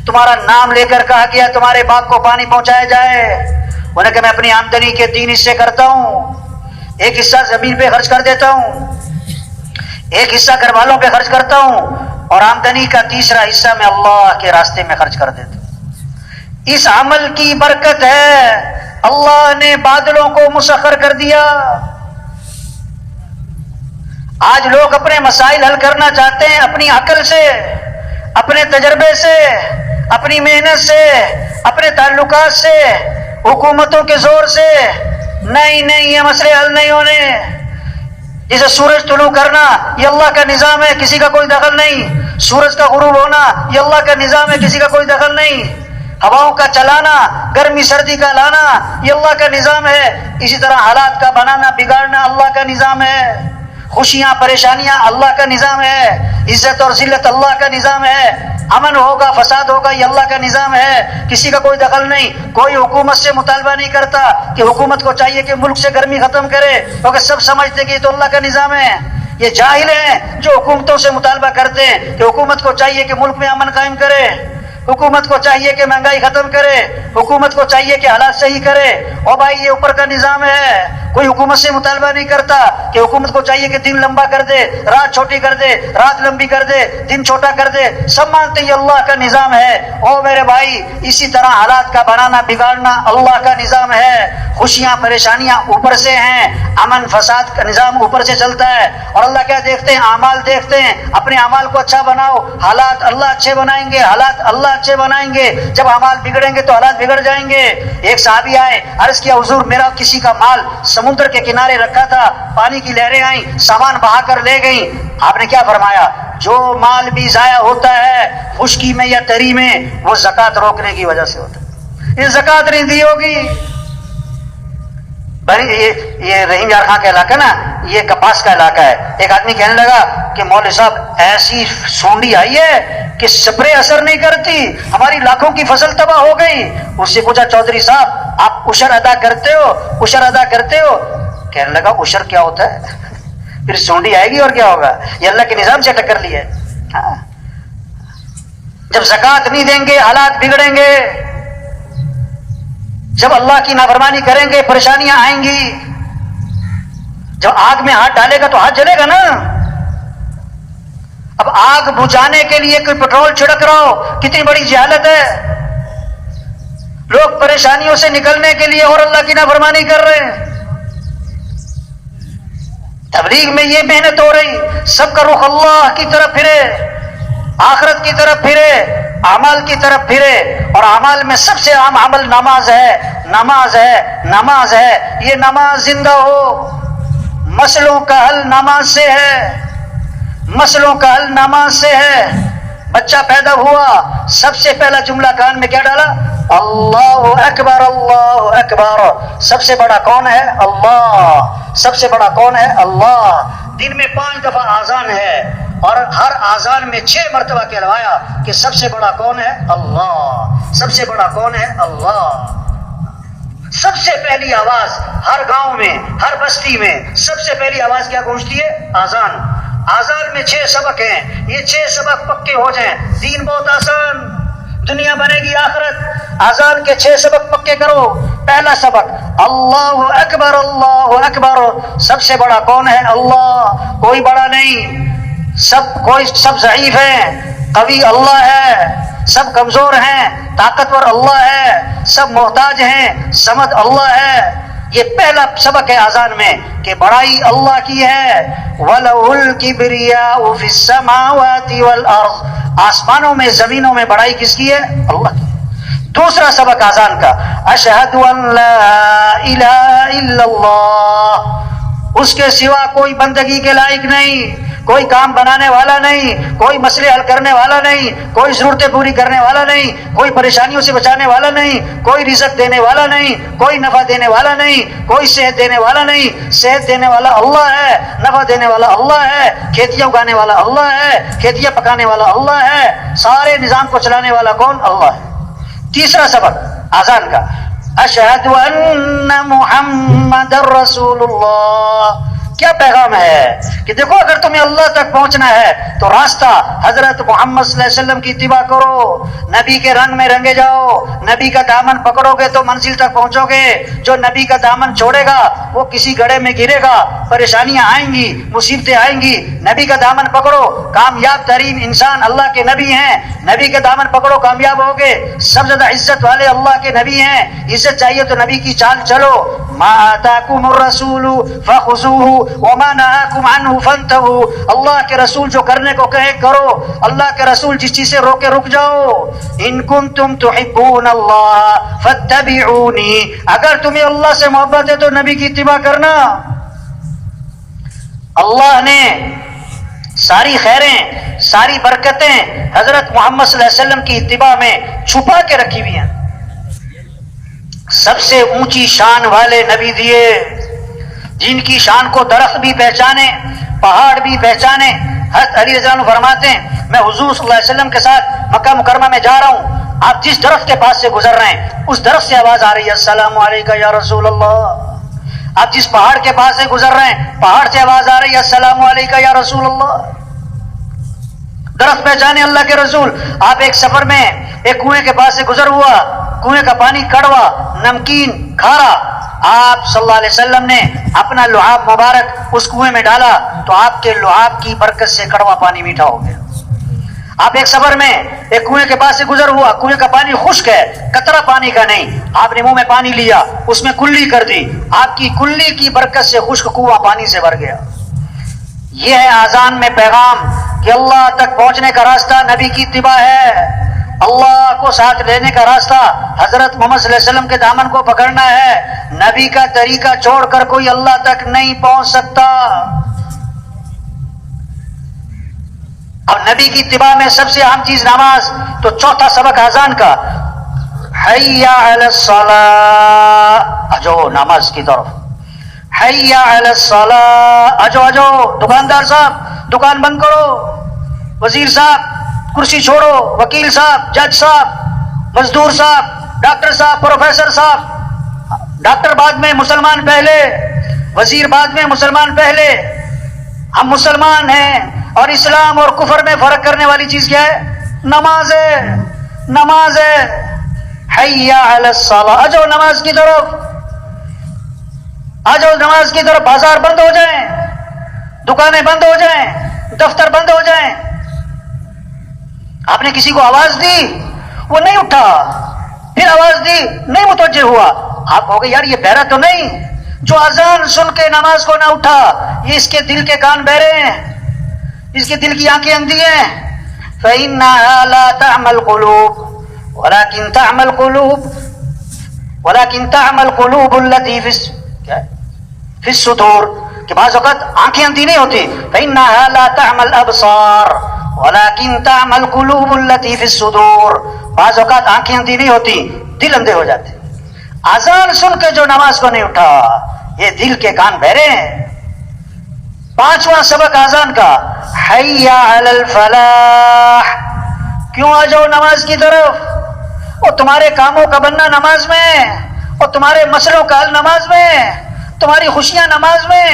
تمہارا نام لے کر کہا گیا تمہارے باغ کو پانی پہنچایا جائے، انہوں نے کہا میں اپنی آمدنی کے 3 حصے کرتا ہوں، ایک حصہ زمین پہ خرچ کر دیتا ہوں، ایک حصہ گھر والوں پہ خرچ کرتا ہوں، اور آمدنی کا تیسرا حصہ میں اللہ کے راستے میں خرچ کر دیتا ہوں۔ اس عمل کی برکت ہے، اللہ نے بادلوں کو مسخر کر دیا۔ آج لوگ اپنے مسائل حل کرنا چاہتے ہیں اپنی عقل سے، اپنے تجربے سے، اپنی محنت سے، اپنے تعلقات سے، حکومتوں کے زور سے۔ نہیں، یہ مسئلے حل نہیں ہونے۔ جیسے سورج طلوع کرنا یہ اللہ کا نظام ہے، کسی کا کوئی دخل نہیں۔ سورج کا غروب ہونا یہ اللہ کا نظام ہے، کسی کا کوئی دخل نہیں۔ ہواؤں کا چلانا، گرمی سردی کا لانا یہ اللہ کا نظام ہے۔ اسی طرح حالات کا بنانا بگاڑنا اللہ کا نظام ہے۔ خوشیاں پریشانیاں اللہ کا نظام ہے۔ عزت اور ذلت اللہ کا نظام ہے۔ امن ہوگا فساد ہوگا یہ اللہ کا نظام ہے، کسی کا کوئی دخل نہیں۔ کوئی حکومت سے مطالبہ نہیں کرتا کہ حکومت کو چاہیے کہ ملک سے گرمی ختم کرے، کیونکہ سب سمجھتے کہ یہ تو اللہ کا نظام ہے۔ یہ جاہل ہیں جو حکومتوں سے مطالبہ کرتے ہیں کہ حکومت کو چاہیے کہ ملک میں امن قائم کرے، حکومت کو چاہیے کہ مہنگائی ختم کرے، حکومت کو چاہیے کہ حالات صحیح کرے۔ اور بھائی یہ اوپر کا نظام ہے، کوئی حکومت سے مطالبہ نہیں کرتا کہ حکومت کو چاہیے کہ دن لمبا کر دے، رات چھوٹی کر دے، رات لمبی کر دے، دن چھوٹا کر دے۔ سب مانتے ہیں یہ اللہ کا نظام ہے۔ او میرے بھائی، اسی طرح حالات کا بنانا بگاڑنا اللہ کا نظام ہے۔ خوشیاں پریشانیاں اوپر سے ہیں، امن فساد کا نظام اوپر سے چلتا ہے۔ اور اللہ کیا دیکھتے ہیں؟ اعمال دیکھتے ہیں۔ اپنے اعمال کو اچھا بناؤ، حالات اللہ اچھے بنائیں گے، حالات اللہ اچھے بنائیں گے۔ جب اعمال بگڑیں گے تو حالات بگڑ جائیں گے۔ ایک صحابی آئے، عرض کیا حضور میرا کسی کا مال سمندر کے کنارے رکھا تھا، پانی کی لہریں آئیں، سامان بہا کر لے گئیں۔ آپ نے کیا فرمایا؟ جو مال بھی ضائع ہوتا ہے خشکی میں یا تری میں وہ زکوٰۃ روکنے کی وجہ سے ہوتا ہے۔ یہ زکوٰۃ نہیں دی ہوگی۔ یہ رحیم یار خان کا علاقہ نا، یہ کپاس کا علاقہ ہے۔ ایک آدمی کہنے لگا کہ مولوی صاحب ایسی سونڈی آئی ہے کہ سپرے اثر نہیں کرتی، ہماری لاکھوں کی فصل تباہ ہو گئی۔ اس سے پوچھا چودھری صاحب آپ عشر ادا کرتے ہو؟ عشر ادا کرتے ہو؟ کہنے لگا عشر کیا ہوتا ہے؟ پھر سونڈی آئے گی اور کیا ہوگا؟ یہ اللہ کے نظام سے ٹکر لی ہے۔ جب زکوٰۃ نہیں دیں گے حالات بگڑیں گے، جب اللہ کی نافرمانی کریں گے پریشانیاں آئیں گی۔ جب آگ میں ہاتھ ڈالے گا تو ہاتھ جلے گا نا۔ اب آگ بجھانے کے لیے کوئی پٹرول چھڑک رہا ہو، کتنی بڑی جہالت ہے۔ لوگ پریشانیوں سے نکلنے کے لیے اور اللہ کی نافرمانی کر رہے ہیں۔ تبلیغ میں یہ محنت ہو رہی، سب کا رخ اللہ کی طرف پھرے، آخرت کی طرف پھرے، اعمال کی طرف پھرے۔ اور اعمال میں سب سے اہم عمل نماز ہے، نماز ہے، نماز ہے۔ یہ نماز زندہ ہو، مسئلوں کا حل نماز سے ہے، مسئلوں کا حل نماز سے ہے۔ بچہ پیدا ہوا، سب سے پہلا جملہ کان میں کیا ڈالا؟ اللہ اکبر، اللہ اکبر۔ سب سے بڑا کون ہے؟ اللہ۔ سب سے بڑا کون ہے؟ اللہ۔ دن میں 5 دفعہ آذان ہے اور ہر آذان میں 6 مرتبہ کہلوایا کہ سب سے بڑا کون ہے؟ اللہ۔ سب سے بڑا کون ہے؟ اللہ۔ سب سے پہلی آواز ہر گاؤں میں، ہر بستی میں سب سے پہلی آواز کیا گونجتی ہے؟ آذان۔ آذان میں 6 سبق ہیں، یہ 6 سبق پکے ہو جائیں دین بہت آسان، دنیا بنے گی آخرت۔ آذان کے 6 سبق پکے کرو۔ پہلا سبق اللہ اکبر، اللہ اکبر۔ سب سے بڑا کون ہے؟ اللہ، کوئی بڑا نہیں۔ سب ضعیف ہیں، قوی اللہ ہے۔ سب کمزور ہیں، طاقتور اللہ ہے۔ سب محتاج ہیں، صمد اللہ ہے۔ یہ پہلا سبق ہے آذان میں کہ بڑائی اللہ کی ہے۔ وَلَهُ الْكِبْرِيَاءُ فِي السَّمَاوَاتِ وَالْأَرْضِ، آسمانوں میں زمینوں میں بڑائی کس کی ہے؟ اللہ کی۔ دوسرا سبق آذان کا اشہد ان لا الہ الا اللہ، اس کے سوا کوئی بندگی کے لائق نہیں، کوئی کام بنانے والا نہیں، کوئی مسئلے حل کرنے والا نہیں، کوئی ضرورتیں پوری کرنے والا نہیں، کوئی پریشانیوں سے بچانے والا نہیں، کوئی رزق دینے والا نہیں، کوئی نفع دینے والا نہیں، کوئی صحت دینے والا نہیں۔ صحت دینے والا اللہ ہے، نفع دینے والا اللہ ہے، کھیتیاں اگانے والا اللہ ہے، کھیتیاں پکانے والا اللہ ہے، سارے نظام کو چلانے والا کون؟ اللہ ہے۔ تیسرا سبق آذان کا اشہد ان محمد رسول اللہ، کیا پیغام ہے کہ دیکھو اگر تمہیں اللہ تک پہنچنا ہے تو راستہ حضرت محمد صلی اللہ علیہ وسلم کی اتباع کرو، نبی کے رنگ میں رنگے جاؤ، نبی کا دامن پکڑو گے تو منزل تک پہنچو گے، جو نبی کا دامن چھوڑے گا وہ کسی گڑھے میں گرے گا، پریشانیاں آئیں گی، مصیبتیں آئیں گی۔ نبی کا دامن پکڑو، کامیاب ترین انسان اللہ کے نبی ہیں، نبی کا دامن پکڑو کامیاب ہوگے، سب سے زیادہ عزت والے اللہ کے نبی ہیں، عزت چاہیے تو نبی کی چال چلو۔ ما آتاکم الرسول فخذوہ وما نہاکم عنہ فانتہوا، اللہ کے رسول جو کرنے کو کہے کرو، اللہ کے رسول جس چیز سے روکے رک جاؤ۔ ان کنتم تحبون اللہ فاتبعونی، اگر تمہیں اللہ سے محبت ہے تو نبی کی اتباع کرنا۔ اللہ نے ساری خیریں، ساری برکتیں حضرت محمد صلی اللہ علیہ وسلم کی اتباع میں چھپا کے رکھی ہوئی ہیں۔ سب سے اونچی شان والے نبی دیے، جن کی شان کو درخت بھی پہچانے، پہاڑ بھی پہچانے۔ حضرت علی رضی اللہ عنہ فرماتے ہیں میں حضور صلی اللہ علیہ وسلم کے ساتھ مکہ مکرمہ میں جا رہا ہوں، آپ جس درخت کے پاس سے گزر رہے ہیں اس درخت سے آواز آ رہی ہے السلام علیکم یا رسول اللہ۔ آپ جس پہاڑ کے پاس سے گزر رہے ہیں پہاڑ سے آواز آ رہی ہے السلام علیکم یا رسول اللہ۔ درخت پہچانے اللہ کے رسول۔ آپ ایک سفر میں ایک کنویں کے پاس سے گزر ہوا، کنویں کا پانی کڑوا، نمکین، کھارا، آپ صلی اللہ علیہ وسلم نے اپنا لعاب مبارک اس کنویں میں ڈالا تو آپ کے لعاب کی برکت سے کڑوا پانی میٹھا ہو گیا۔ آپ ایک سفر میں ایک کنویں کے پاس سے گزر ہوا، کنویں کا پانی خشک ہے، قطرہ پانی کا نہیں، آپ نے منہ میں پانی لیا، اس میں کلی کر دی، آپ کی کلی کی برکت سے خشک کنواں پانی سے بھر گیا۔ یہ ہے آذان میں پیغام کہ اللہ تک پہنچنے کا راستہ نبی کی اتباع ہے، اللہ کو ساتھ لینے کا راستہ حضرت محمد صلی اللہ علیہ وسلم کے دامن کو پکڑنا ہے۔ نبی کا طریقہ چھوڑ کر کوئی اللہ تک نہیں پہنچ سکتا۔ اب نبی کی اتباع میں سب سے اہم چیز نماز، تو چوتھا سبق اذان کا، حی علی الصلاۃ، اجو نماز کی طرف، حی علی الصلاۃ، اجو دکاندار صاحب دکان بند کرو، وزیر صاحب کرسی چھوڑو، وکیل صاحب، جج صاحب، مزدور صاحب، ڈاکٹر صاحب، پروفیسر صاحب، ڈاکٹر بعد میں مسلمان پہلے، وزیر بعد میں مسلمان پہلے۔ ہم مسلمان ہیں اور اسلام اور کفر میں فرق کرنے والی چیز کیا ہے؟ نماز ہے، نماز ہے۔ حی علی الصلاۃ، آ جاؤ نماز کی طرف، آ جاؤ نماز کی طرف۔ بازار بند ہو جائیں، دکانیں بند ہو جائیں، دفتر بند ہو جائیں، آپ نے کسی کو آواز دی وہ نہیں اٹھا، پھر آواز دی نہیں متوجہ ہوا، آپ کہو گے یار یہ بہرا تو نہیں، جو اذان سن کے نماز کو نہ اٹھا یہ اس کے دل کے کان بہرے ہیں، اس کے دل کی آنکھیں اندھی ہیں۔ فَإِنَّهَا لَا تَعْمَى الْقُلُوبُ وَلَكِنْ تَعْمَى الْقُلُوبُ الَّتِي فِي الصُّدُورِ، کہ بعض اوقات آنکھیں اندھی نہیں ہوتی، فَإِنَّهَا لَا تَعْمَى الْأَبْصَارِ وَلَكِنْ تَعْمَى الْقُلُوبُ الَّتِي فِي الصُّدُورِ، بعض اوقات آنکھیں اندھی نہیں ہوتی، دل اندھے ہو جاتے۔ اذان سن کے جو نماز کو نہیں اٹھا یہ دل کے کان بہرے ہیں۔ پانچواں سبق اذان کا، حی علی الفلاح، کیوں آ جاؤ نماز کی طرف؟ اور تمہارے کاموں کا بننا نماز میں، اور تمہارے مسئلوں کا حل نماز میں، تمہاری خوشیاں نماز میں،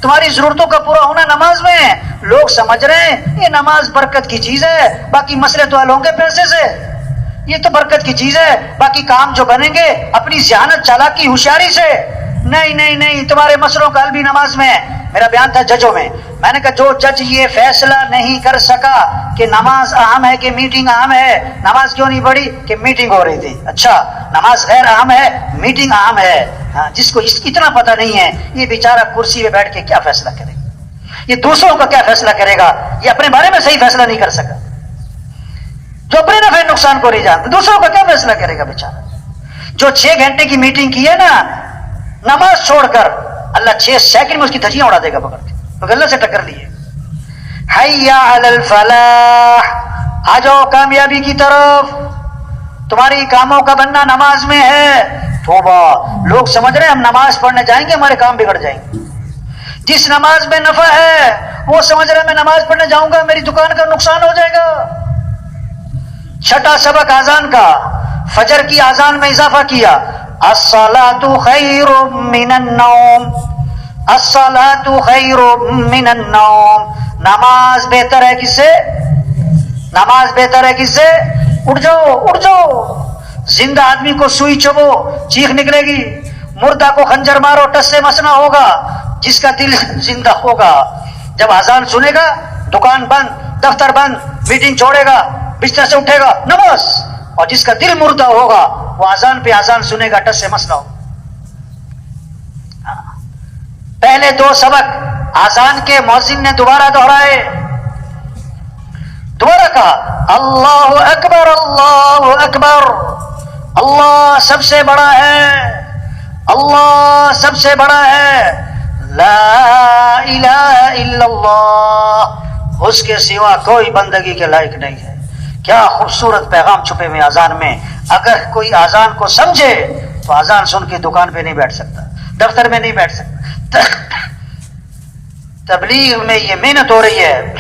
تمہاری ضرورتوں کا پورا ہونا نماز میں۔ لوگ سمجھ رہے ہیں یہ نماز برکت کی چیز ہے، باقی مسئلے تو حل ہوں گے پیسے سے، یہ تو برکت کی چیز ہے، باقی کام جو بنیں گے اپنی ذہانت چالاکی ہوشیاری سے۔ نہیں نہیں نہیں، تمہارے مسئلوں کا حل بھی نماز میں ہے۔ میرا بیان تھا ججوں میں نے کہا جو جج یہ فیصلہ نہیں کر سکا کہ نماز اہم ہے کہ میٹنگ اہم ہے، نماز کیوں نہیں پڑھی؟ کہ میٹنگ ہو رہی تھی۔ اچھا نماز غیر اہم ہے، میٹنگ اہم ہے، جس کو اتنا پتہ نہیں ہے یہ بیچارہ کرسی پہ بیٹھ کے کیا فیصلہ کرے گا، یہ دوسروں کا کیا فیصلہ کرے گا، یہ اپنے بارے میں صحیح فیصلہ نہیں کر سکا، جو اپنے نفع نقصان کو نہیں جانتا دوسروں کا کیا فیصلہ کرے گا بیچارہ۔ جو 6 گھنٹے کی میٹنگ کی ہے نا نماز چھوڑ کر، اللہ 6 سیکنڈ میں اس کی دھجیاں اڑا دے گا پکڑ کے، تو اللہ سے ٹکر لیے۔ حی علی الفلاح، آ جاؤ کامیابی کی طرف، تمہاری کاموں کا بننا نماز میں ہے۔ توبہ، لوگ سمجھ رہے ہیں ہم نماز پڑھنے جائیں گے ہمارے کام بگڑ جائیں گے۔ جس نماز میں نفع ہے وہ سمجھ رہے ہیں میں نماز پڑھنے جاؤں گا میری دکان کا نقصان ہو جائے گا۔ چھٹا سبق اذان کا، فجر کی اذان میں اضافہ کیا، الصلاۃ خیر من النوم، الصلاۃ خیر من النوم، نماز بہتر ہے کس سے؟ نماز بہتر ہے کس سے؟ اٹھ جاؤ اٹھ جاؤ، زندہ آدمی کو سوئی چبو چیخ نکلے گی، مردہ کو خنجر مارو ٹس سے مسنا ہوگا، جس کا دل زندہ ہوگا جب اذان سنے گا دکان بند، دفتر بند، میٹنگ چھوڑے گا، بستر سے اٹھے گا نماز، اور جس کا دل مردہ ہوگا وہ اذان پہ اذان سنے گا ٹس سے مسنا ہوگا۔ پہلے دو سبق اذان کے مؤذن نے دوبارہ دہرائے، دوبارہ کہا اللہ اکبر اللہ اکبر، اللہ سب سے بڑا ہے، اللہ سب سے بڑا ہے، لا الہ الا اللہ، اس کے سوا کوئی بندگی کے لائق نہیں ہے۔ کیا خوبصورت پیغام چھپے ہوئے اذان میں۔ اگر کوئی اذان کو سمجھے تو اذان سن کے دکان پہ نہیں بیٹھ سکتا، دفتر میں نہیں بیٹھ سکتا۔ تبلیغ میں یہ محنت ہو رہی ہے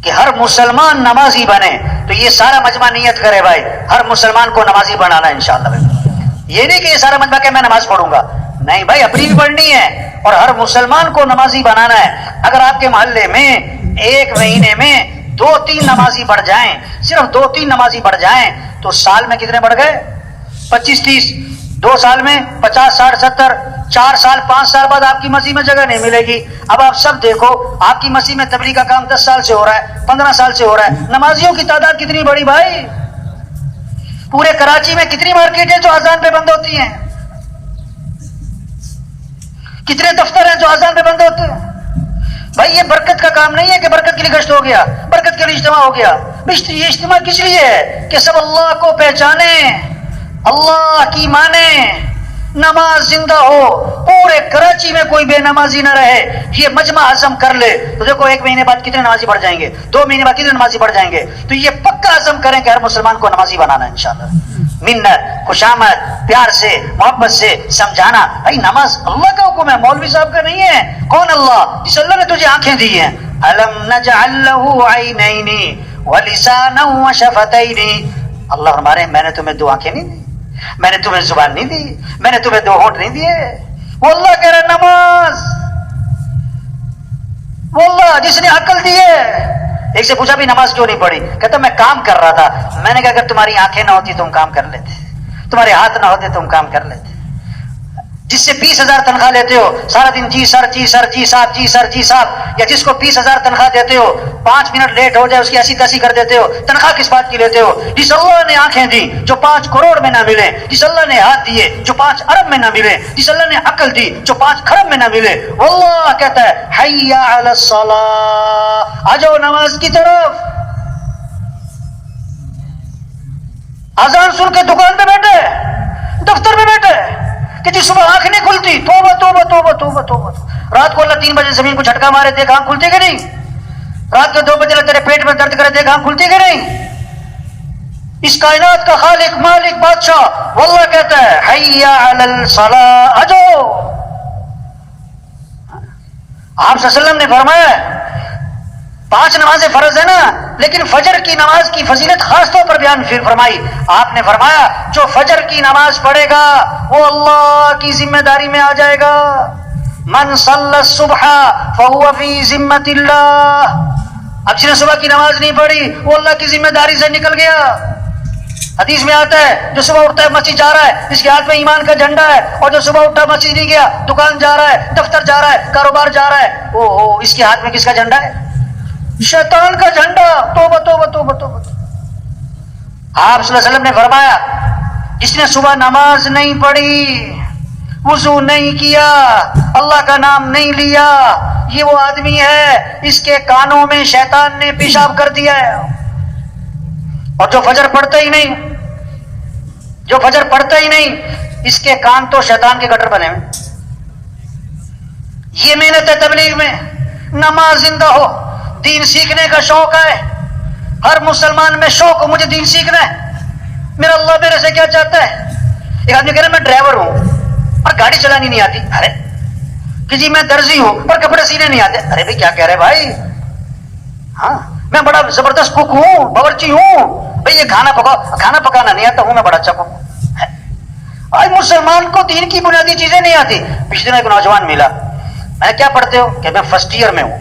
کہ ہر مسلمان نمازی بنے، تو یہ سارا مجمع نیت کرے بھائی ہر مسلمان کو نمازی بنانا ہے انشاءاللہ۔ یہ نہیں کہ یہ سارا مجمع کہ میں نماز پڑھوں گا، نہیں بھائی، اپنی بھی پڑھنی ہے اور ہر مسلمان کو نمازی بنانا ہے۔ اگر آپ کے محلے میں ایک مہینے میں 2-3 نمازی بڑھ جائیں، صرف 2-3 نمازی بڑھ جائیں، تو سال میں کتنے بڑھ گئے؟ 25-30، 2 سال میں 50-60-70، 4 سال 5 سال بعد آپ کی مسجد میں جگہ نہیں ملے گی۔ اب آپ سب دیکھو آپ کی مسجد میں تبلیغ کا کام 10 سال سے ہو رہا ہے، 15 سال سے ہو رہا ہے، نمازیوں کی تعداد کتنی بڑی بھائی؟ پورے کراچی میں کتنی مارکیٹیں جو اذان پہ بند ہوتی ہیں، کتنے دفتر ہیں جو اذان پہ بند ہوتے ہیں؟ بھائی یہ برکت کا کام نہیں ہے کہ برکت کے لیے گشت ہو گیا، برکت کے لیے اجتماع ہو گیا۔ یہ اجتماع کس لیے ہے؟ کہ سب اللہ کو پہچانے، اللہ کی مانے، نماز زندہ ہو، پورے کراچی میں کوئی بے نمازی نہ رہے۔ یہ مجمع عزم کر لے تو دیکھو 1 مہینے بعد کتنے نمازی بڑھ جائیں گے، 2 مہینے بعد کتنے نمازی بڑھ جائیں گے۔ تو یہ پکا عزم کریں کہ ہر مسلمان کو نمازی بنانا ہے انشاءاللہ۔ منت، خوشامد، پیار سے، محبت سے سمجھانا، بھائی نماز اللہ کا حکم ہے، مولوی صاحب کا نہیں ہے۔ کون اللہ؟ جس اللہ نے تجھے آنکھیں دی ہیں۔ الم نجعل له عینین ولسانا وشفتین، اللہ فرمارے میں نے تمہیں 2 آنکھیں نہیں دی، میں نے تمہیں زبان نہیں دی، میں نے تمہیں 2 ہونٹ نہیں دیے۔ وہ اللہ کہہ رہا نماز، وہ اللہ جس نے عقل دی ہے۔ ایک سے پوچھا بھی نماز کیوں نہیں پڑھی؟ کہتا میں کام کر رہا تھا۔ میں نے کہا اگر تمہاری آنکھیں نہ ہوتی تم کام کر لیتے، تمہارے ہاتھ نہ ہوتے تم کام کر لیتے۔ جس سے 20,000 تنخواہ لیتے ہو، سارا دن جی سر جی سر جی صاحب جی سر جی صاحب، یا جس کو 20,000 تنخواہ دیتے ہو 5 منٹ لیٹ ہو جائے اس کی ایسی تیسی کر دیتے ہو، تنخواہ کس بات کی لیتے ہو؟ جس اللہ نے آنکھیں دی جو 5 کروڑ میں نہ ملے، جس اللہ نے ہاتھ دیے جو 5 ارب میں نہ ملے، جس اللہ نے عقل دی جو 5 کھرب میں نہ ملے، اللہ کہتا ہے حی علی الصلاۃ، آ جاؤ نماز کی طرف۔ اذان سن کے دکان پہ بیٹھے، دفتر میں بیٹھے کہ جس صبح آنکھ نہیں کھلتی، توبہ توبہ توبہ توبہ توبہ، رات کو اللہ 3 بجے زمین کو جھٹکا مارے دیکھ آنکھ کھلتی کہ نہیں، رات کو 2 بجے اللہ تیرے پیٹ میں درد کرے دیکھ آنکھ کھلتی کہ نہیں۔ اس کائنات کا خالق مالک بادشاہ واللہ کہتا ہے حی علی الصلاۃ، اجو۔ آپ صلی اللہ علیہ وسلم نے فرمایا 5 نمازیں فرض ہے نا، لیکن فجر کی نماز کی فضیلت خاص طور پر بیان فرمائی۔ آپ نے فرمایا جو فجر کی نماز پڑھے گا وہ اللہ کی ذمہ داری میں آ جائے گا۔ من صلی الصبح فهو فی ذمۃ اللہ، اب جس نے صبح کی نماز نہیں پڑھی وہ اللہ کی ذمہ داری سے نکل گیا۔ حدیث میں آتا ہے جو صبح اٹھتا ہے مسجد جا رہا ہے اس کے ہاتھ میں ایمان کا جھنڈا ہے، اور جو صبح اٹھا مسجد نہیں گیا، دکان جا رہا ہے، دفتر جا رہا ہے، کاروبار جا رہا ہے، او اس کے ہاتھ میں کس کا جھنڈا ہے؟ شیطان کا جھنڈا۔ توبہ توبہ توبہ توبہ۔ آپ صلی اللہ علیہ وسلم نے فرمایا جس نے صبح نماز نہیں پڑھی، وضو نہیں کیا، اللہ کا نام نہیں لیا، یہ وہ آدمی ہے اس کے کانوں میں شیطان نے پیشاب کر دیا ہے۔ اور جو فجر پڑھتا ہی نہیں، جو فجر پڑھتا ہی نہیں، اس کے کان تو شیطان کے گٹر بنے ہوئے۔ یہ محنت ہے تبلیغ میں، نماز زندہ ہو، دین سیکھنے کا شوق ہے، ہر مسلمان میں شوق ہو مجھے دین سیکھنا ہے، میرا اللہ میرے سے کیا چاہتا ہے۔ ایک آدمی کہہ رہا میں ڈرائیور ہوں اور گاڑی چلانی نہیں آتی، ارے کہ جی میں درزی ہوں پر کپڑے سینے نہیں آتے، ارے بھائی کیا کہہ رہے بھائی، ہاں میں بڑا زبردست کوک ہوں، باورچی ہوں، بھائی یہ کھانا پکانا نہیں آتا ہوں میں بڑا اچھا کوک ہوں، آج مسلمان کو دین کی بنیادی چیزیں نہیں آتی. پچھلے دن ایک نوجوان ملا, میں کیا پڑھتے ہو کہ میں فرسٹ ایئر میں ہوں,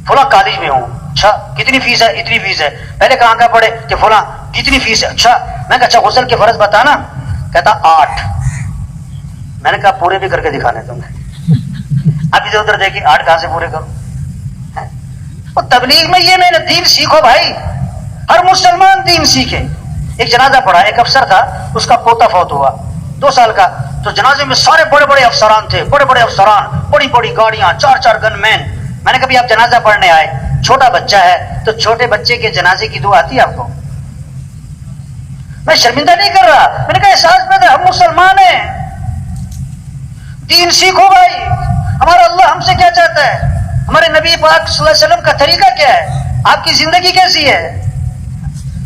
فلاں کالج میں ہوں. اچھا کتنی فیس ہے؟ اتنی فیس ہے. پہلے کہاں کا پڑھے کہ فلاں. کتنی فیس ہے؟ اچھا. میں کہا اچھا غسل کے فرض بتانا. کہتا 8. میں نے کہا پورے بھی کر کے دکھانے تم نے. اب ادھر ادھر دیکھیے 8 کہاں سے پورے کرو. اور تبلیغ میں یہ نہیں, دین سیکھو بھائی, ہر مسلمان دین سیکھے. ایک جنازہ پڑھا, ایک افسر تھا, اس کا پوتا فوت ہوا 2 سال کا. تو جنازے میں سارے بڑے بڑے افسران تھے, بڑے بڑے افسران, بڑی بڑی گاڑیاں, 4 گن مین. میں نے کبھی آپ جنازہ پڑھنے آئے, چھوٹا بچہ ہے, تو چھوٹے بچے کے جنازے کی دعا آتی ہے آپ کو؟ میں شرمندہ نہیں کر رہا, میں نے کہا احساس پیدا, ہم مسلمان ہیں, دین سیکھو بھائی. ہمارا اللہ ہم سے کیا چاہتا ہے, ہمارے نبی پاک صلی اللہ علیہ وسلم کا طریقہ کیا ہے, آپ کی زندگی کیسی ہے.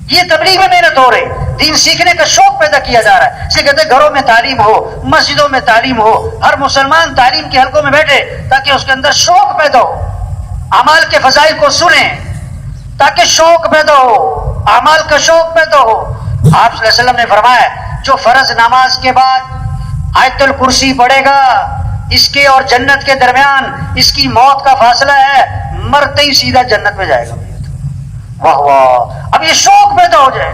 یہ تبلیغ میں محنت ہو رہی, دین سیکھنے کا شوق پیدا کیا جا رہا ہے. اس لیے کہتے ہیں گھروں میں تعلیم ہو, مسجدوں میں تعلیم ہو, ہر مسلمان تعلیم کے حلقوں میں بیٹھے تاکہ اس کے اندر شوق پیدا ہو, اعمال کے فضائل کو سنیں تاکہ شوق پیدا ہو, اعمال کا شوق پیدا ہو. آپ صلی اللہ علیہ وسلم نے فرمایا جو فرض نماز کے بعد آیت الکرسی پڑھے گا, اس کے اور جنت کے درمیان اس کی موت کا فاصلہ ہے, مرتے ہی سیدھا جنت میں جائے گا. واہ واہ, اب یہ شوق پیدا ہو جائے.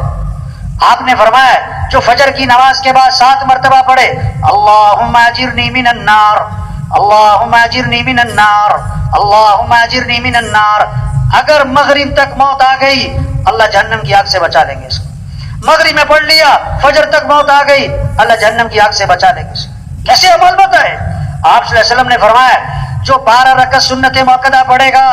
آپ نے فرمایا جو فجر کی نماز کے بعد 7 مرتبہ پڑھے اللہم اجرنی من النار, اللہم اجرنی من النار, اللہم اجرنی من النار, اگر مغرب تک موت آ گئی اللہ جہنم کی آگ سے بچا لیں گے اس کو. مغرب میں پڑھ لیا, فجر تک موت آ گئی, اللہ جہنم کی آگ سے بچا لیں گے اس کو. کیسے عمل بتائے؟ آپ صلی اللہ علیہ وسلم نے فرمایا جو 12 رکعت سنت موقدہ پڑھے گا,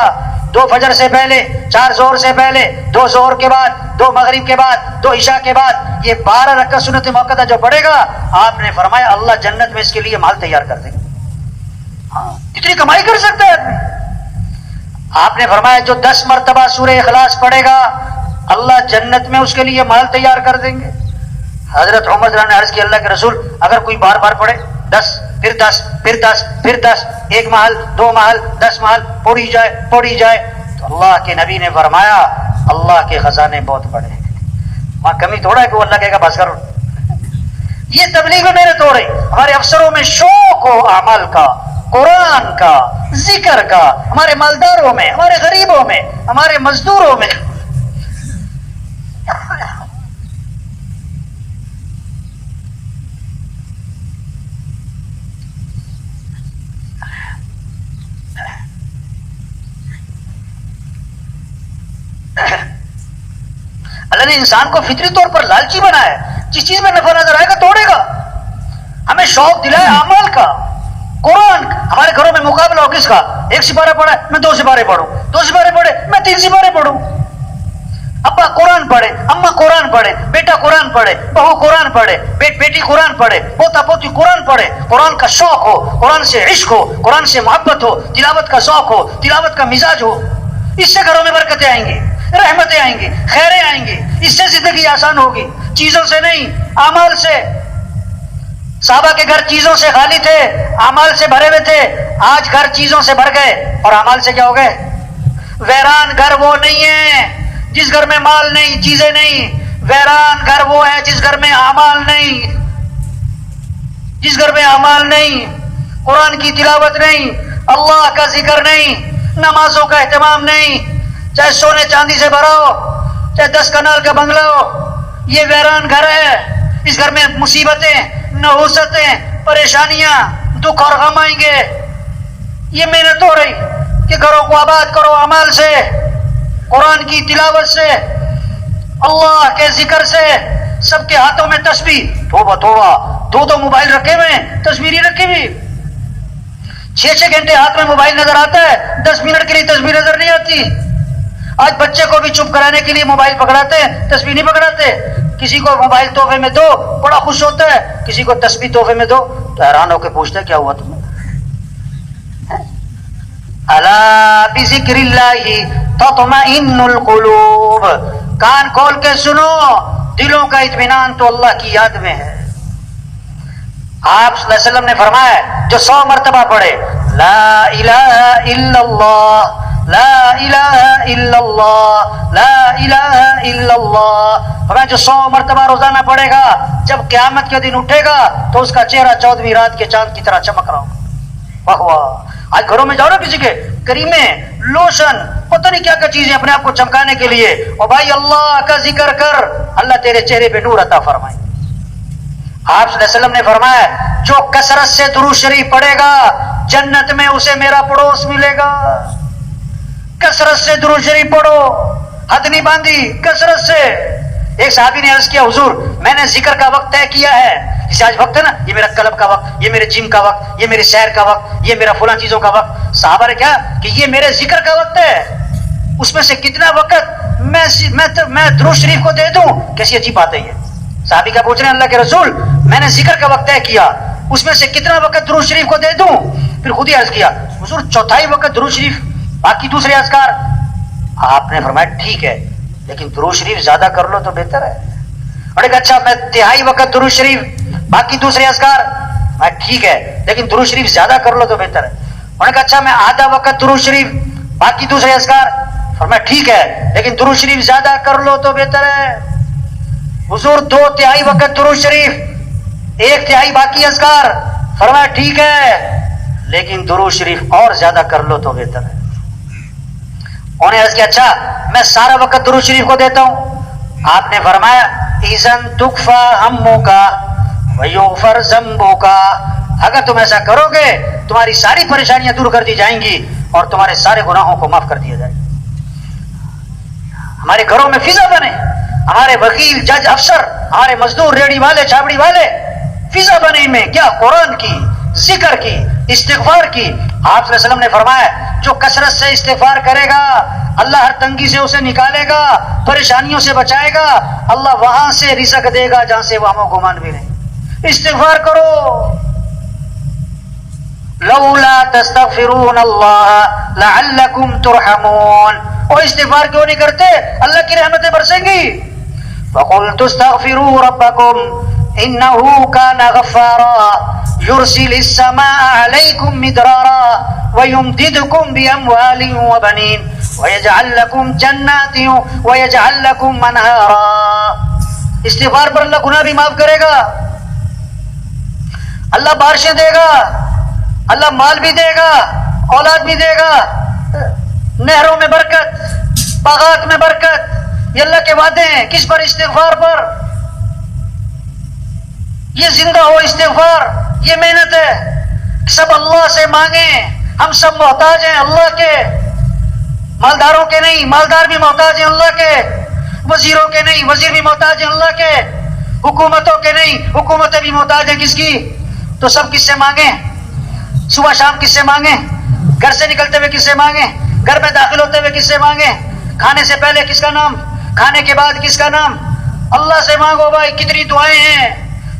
2 فجر سے پہلے, 4 ظہر سے پہلے, 2 ظہر کے بعد, 2 مغرب کے بعد, 2 عشاء کے بعد, یہ 12 رکعت سنت موقدہ جو پڑھے گا, آپ نے فرمایا اللہ جنت میں اس کے لیے مال تیار کر دے گا. ہاں, اتنی کمائی کر سکتا ہے آدمی. آپ نے فرمایا جو 10 مرتبہ سورہ اخلاص پڑھے گا اللہ جنت میں اس کے لیے مال تیار کر دیں گے. حضرت عمر رضی اللہ عنہ نے عرض کی اللہ کے رسول اگر کوئی بار بار پڑھے 10 پھر 10 پھر 10 پھر 10, 1 محل 2 محل 10 محل پڑھی جائے, تو اللہ کے نبی نے فرمایا اللہ کے خزانے بہت بڑے ہیں, وہاں کمی تھوڑا ہے کہ وہ اللہ کہے گا بس کرو. یہ تبلیغ میں محنت ہو رہی. ہمارے افسروں میں شوق ہو اعمال کا, قرآن کا, ذکر کا, ہمارے مالداروں میں, ہمارے غریبوں میں, ہمارے مزدوروں میں. اللہ نے انسان کو فطری طور پر لالچی بنایا ہے, جس چیز میں نفع نظر آئے گا توڑے گا. ہمیں شوق دلایا اعمال کا, قرآن کا. ہمارے گھروں میں مقابلہ ہو کس کا, 1 سپارہ پڑھا میں 2 سپارے پڑھوں, 2 سپارے پڑھے میں 3 سپارے پڑھوں. ابا قرآن پڑھے, اما قرآن پڑھے, بیٹا قرآن پڑھے, بہو قرآن پڑھے, بیٹی قرآن پڑھے, پوتا پوتی قرآن پڑھے. قرآن کا شوق ہو, قرآن سے عشق ہو, قرآن سے محبت ہو, تلاوت کا شوق ہو, تلاوت کا مزاج ہو. اس سے گھروں میں برکتیں آئیں گی, رحمتیں آئیں گی, خیریں آئیں گی. اس سے زندگی آسان ہوگی, چیزوں سے نہیں اعمال سے. صحابہ کے گھر چیزوں سے خالی تھے, اعمال سے بھرے ہوئے تھے. آج گھر چیزوں سے بھر گئے اور اعمال سے کیا ہو گئے؟ ویران گھر وہ نہیں ہے جس گھر میں مال نہیں, چیزیں نہیں. ویران گھر وہ ہے جس گھر میں اعمال نہیں, جس گھر میں اعمال نہیں, قرآن کی تلاوت نہیں, اللہ کا ذکر نہیں, نمازوں کا اہتمام نہیں. چاہے سونے چاندی سے بھرا ہو, چاہے 10 کنال کا بنگلہ ہو, یہ ویران گھر ہے. اس گھر میں مصیبتیں, نحوستیں, پریشانیاں, دکھ اور غم آئیں گے. یہ محنت ہو رہی کہ گھروں کو آباد کرو اعمال سے, قرآن کی تلاوت سے, اللہ کے ذکر سے. سب کے ہاتھوں میں تسبیح, توبہ توبہ, 2 موبائل رکھے ہوئے ہیں, تصویری رکھی ہوئی. 6 گھنٹے ہاتھ میں موبائل نظر آتا ہے, 10 منٹ کے لیے تصویر نظر نہیں آتی. آج بچے کو بھی چپ کرانے کے لیے موبائل پکڑاتے ہیں, تسبیح نہیں پکڑاتے. کسی کو موبائل تحفے میں دو بڑا خوش ہوتا ہے, کسی کو تسبیح تحفے میں دو تو حیران ہو کے پوچھتا ہے کیا ہوا تمہیں. الا بذکر اللہ تطمئن القلوب, کان کھول کے سنو, دلوں کا اطمینان تو اللہ کی یاد میں ہے. آپ صلی اللہ علیہ وسلم نے فرمایا جو 100 مرتبہ پڑھے لا الہ الا اللہ لا الہ الا اللہ لا الہ الا اللہ. فرمایا جو 100 مرتبہ روزانہ پڑھے گا جب قیامت کے دن اٹھے گا تو اس کا چہرہ 14ویں رات کے چاند کی طرح چمک رہا ہوگا. واہ واہ. آج گھروں میں جاؤ نا کسی کے کریمے لوشن پتہ نہیں کیا کیا چیزیں اپنے آپ کو چمکانے کے لیے, اور بھائی اللہ کا ذکر کر, اللہ تیرے چہرے پہ نور عطا فرمائے. آپ صلی اللہ علیہ وسلم نے فرمایا جو کثرت سے درود شریف پڑھے گا جنت میں اسے میرا پڑوس ملے گا. کثرت سے درود شریف پڑھو, حد نہیں باندھی, کثرت سے. ایک صحابی نے عرض کیا حضور میں نے ذکر کا وقت طے کیا ہے, جسے آج وقت ہے نا, یہ میرا کلب کا وقت, یہ میرے جم کا وقت, یہ میرے سیر کا وقت, یہ میرا فلاں چیزوں کا وقت. صحابہ نے کہا کہ یہ میرے ذکر کا وقت ہے, اس میں سے کتنا وقت میں درود شریف کو دے دوں. کیسی عجیب بات ہے یہ. صحابی کا پوچھ رہے ہیں اللہ کے رسول میں نے ذکر کا وقت طے کیا, اس میں سے کتنا وقت درود شریف کو دے دوں. پھر خود ہی عرض کیا حضور 1/4 وقت درود شریف, باقی دوسرے اذکار. آپ نے فرمایا ٹھیک ہے لیکن درود شریف زیادہ کر لو تو بہتر ہے. اور ایک اچھا میں 1/3 وقت درود شریف باقی دوسرے اذکار. ٹھیک ہے لیکن درود شریف زیادہ کر لو تو بہتر ہے. اور ایک اچھا میں آدھا وقت درود شریف باقی دوسرے اذکار. فرمایا ٹھیک ہے لیکن درود شریف زیادہ کر لو تو بہتر ہے. حضور 2/3 وقت درود شریف 1/3 باقی اذکار. فرمایا ٹھیک ہے لیکن درود شریف اور زیادہ کر لو تو بہتر ہے. انہوں نے عرض کیا اچھا میں سارا وقت درود شریف کو دیتا ہوں. آپ نے فرمایا اذن تکفا ہموں کا ویغفر ذنبوں کا, اگر تم ایسا کرو گے تمہاری ساری پریشانیاں دور کر دی جائیں گی اور تمہارے سارے گناہوں کو معاف کر دیا جائے گا. ہمارے گھروں میں فضا بنے, ہمارے وکیل جج افسر ہمارے مزدور ریڑھی والے چھابڑی والے فضا بنے, ان میں کیا قرآن کی, ذکر کی, استغفار کی. آپ صلی اللہ علیہ وسلم نے فرمایا جو کثرت سے استغفار کرے گا اللہ ہر تنگی سے اسے نکالے گا, پریشانیوں سے بچائے گا, اللہ وہاں سے رزق دے گا جہاں سے وہم و گمان بھی نہیں. استغفار کرو. لولا تستغفرون اللہ لعلکم ترحمون. اور استغفار کیوں نہیں کرتے, اللہ کی رحمتیں برسیں گی. فقلت استغفروا ربکم انه كان غفارا يرسل السماء عليكم مدرارا ويمددكم باموال وبنين ويجعل لكم جنات ويجعل لكم انهارا. استغفار پر اللہ گناہ بھی معاف کرے گا, اللہ بارشیں دے گا, اللہ مال بھی دے گا, اولاد بھی دے گا, نہروں میں برکت, باغات میں برکت. یہ اللہ کے وعدے ہیں. کس پر؟ استغفار پر. یہ زندہ ہو استغفار, یہ محنت ہے. سب اللہ سے مانگیں, ہم سب محتاج ہیں اللہ کے, مالداروں کے نہیں, مالدار بھی محتاج ہیں اللہ کے, وزیروں کے نہیں, وزیر بھی محتاج ہیں اللہ کے, حکومتوں کے نہیں, حکومتیں بھی محتاج ہیں کس کی؟ تو سب کس سے مانگیں؟ صبح شام کس سے مانگیں؟ گھر سے نکلتے ہوئے کس سے مانگیں؟ گھر میں داخل ہوتے ہوئے کس سے مانگیں؟ کھانے سے پہلے کس کا نام, کھانے کے بعد کس کا نام؟ اللہ سے مانگو بھائی. کتنی دعائیں ہیں,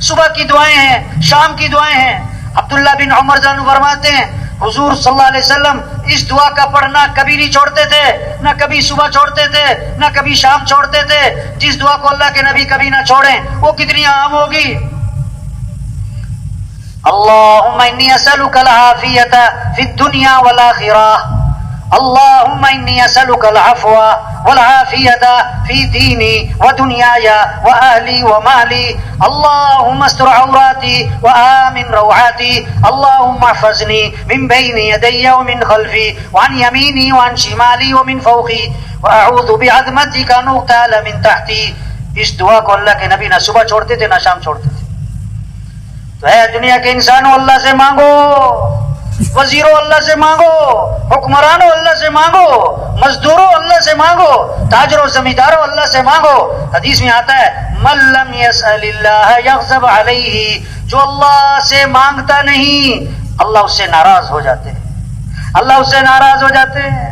صبح کی دعائیں ہیں, شام کی دعائیں ہیں. عبداللہ بن عمر رضی اللہ عنہ فرماتے ہیں حضور صلی اللہ علیہ وسلم اس دعا کا پڑھنا کبھی نہیں چھوڑتے تھے, نہ کبھی صبح چھوڑتے تھے, نہ کبھی شام چھوڑتے تھے. جس دعا کو اللہ کے نبی کبھی نہ چھوڑیں وہ کتنی عام ہوگی. اللہم انی اسألک العافیۃ فی الدنیا والآخرہ, اللہم انی اسألک العفو والعافیۃ فی دینی ودنیای واہلی ومالی, اللہم استر عوراتی وآمن روعاتی, اللہم احفظنی من بین یدی ومن خلفی وعن یمینی وعن شمالی ومن فوقی واعوذ بعظمتک ان اغتال من تحتی. اس دعا کو اللہ کے نبی نہ صبح چھوڑتے تھے نہ شام چھوڑتے تھے. تو اے دنیا کے انسانوں اللہ سے مانگو, وزیروں اللہ سے مانگو, حکمرانوں اللہ سے مانگو, مزدوروں اللہ سے مانگو, تاجروں زمینداروں اللہ سے مانگو. حدیث میں آتا ہے من لم يسأل اللہ یغضب علیہ, جو اللہ سے مانگتا نہیں اللہ اس سے ناراض ہو جاتے ہیں, اللہ اس سے ناراض ہو جاتے ہیں.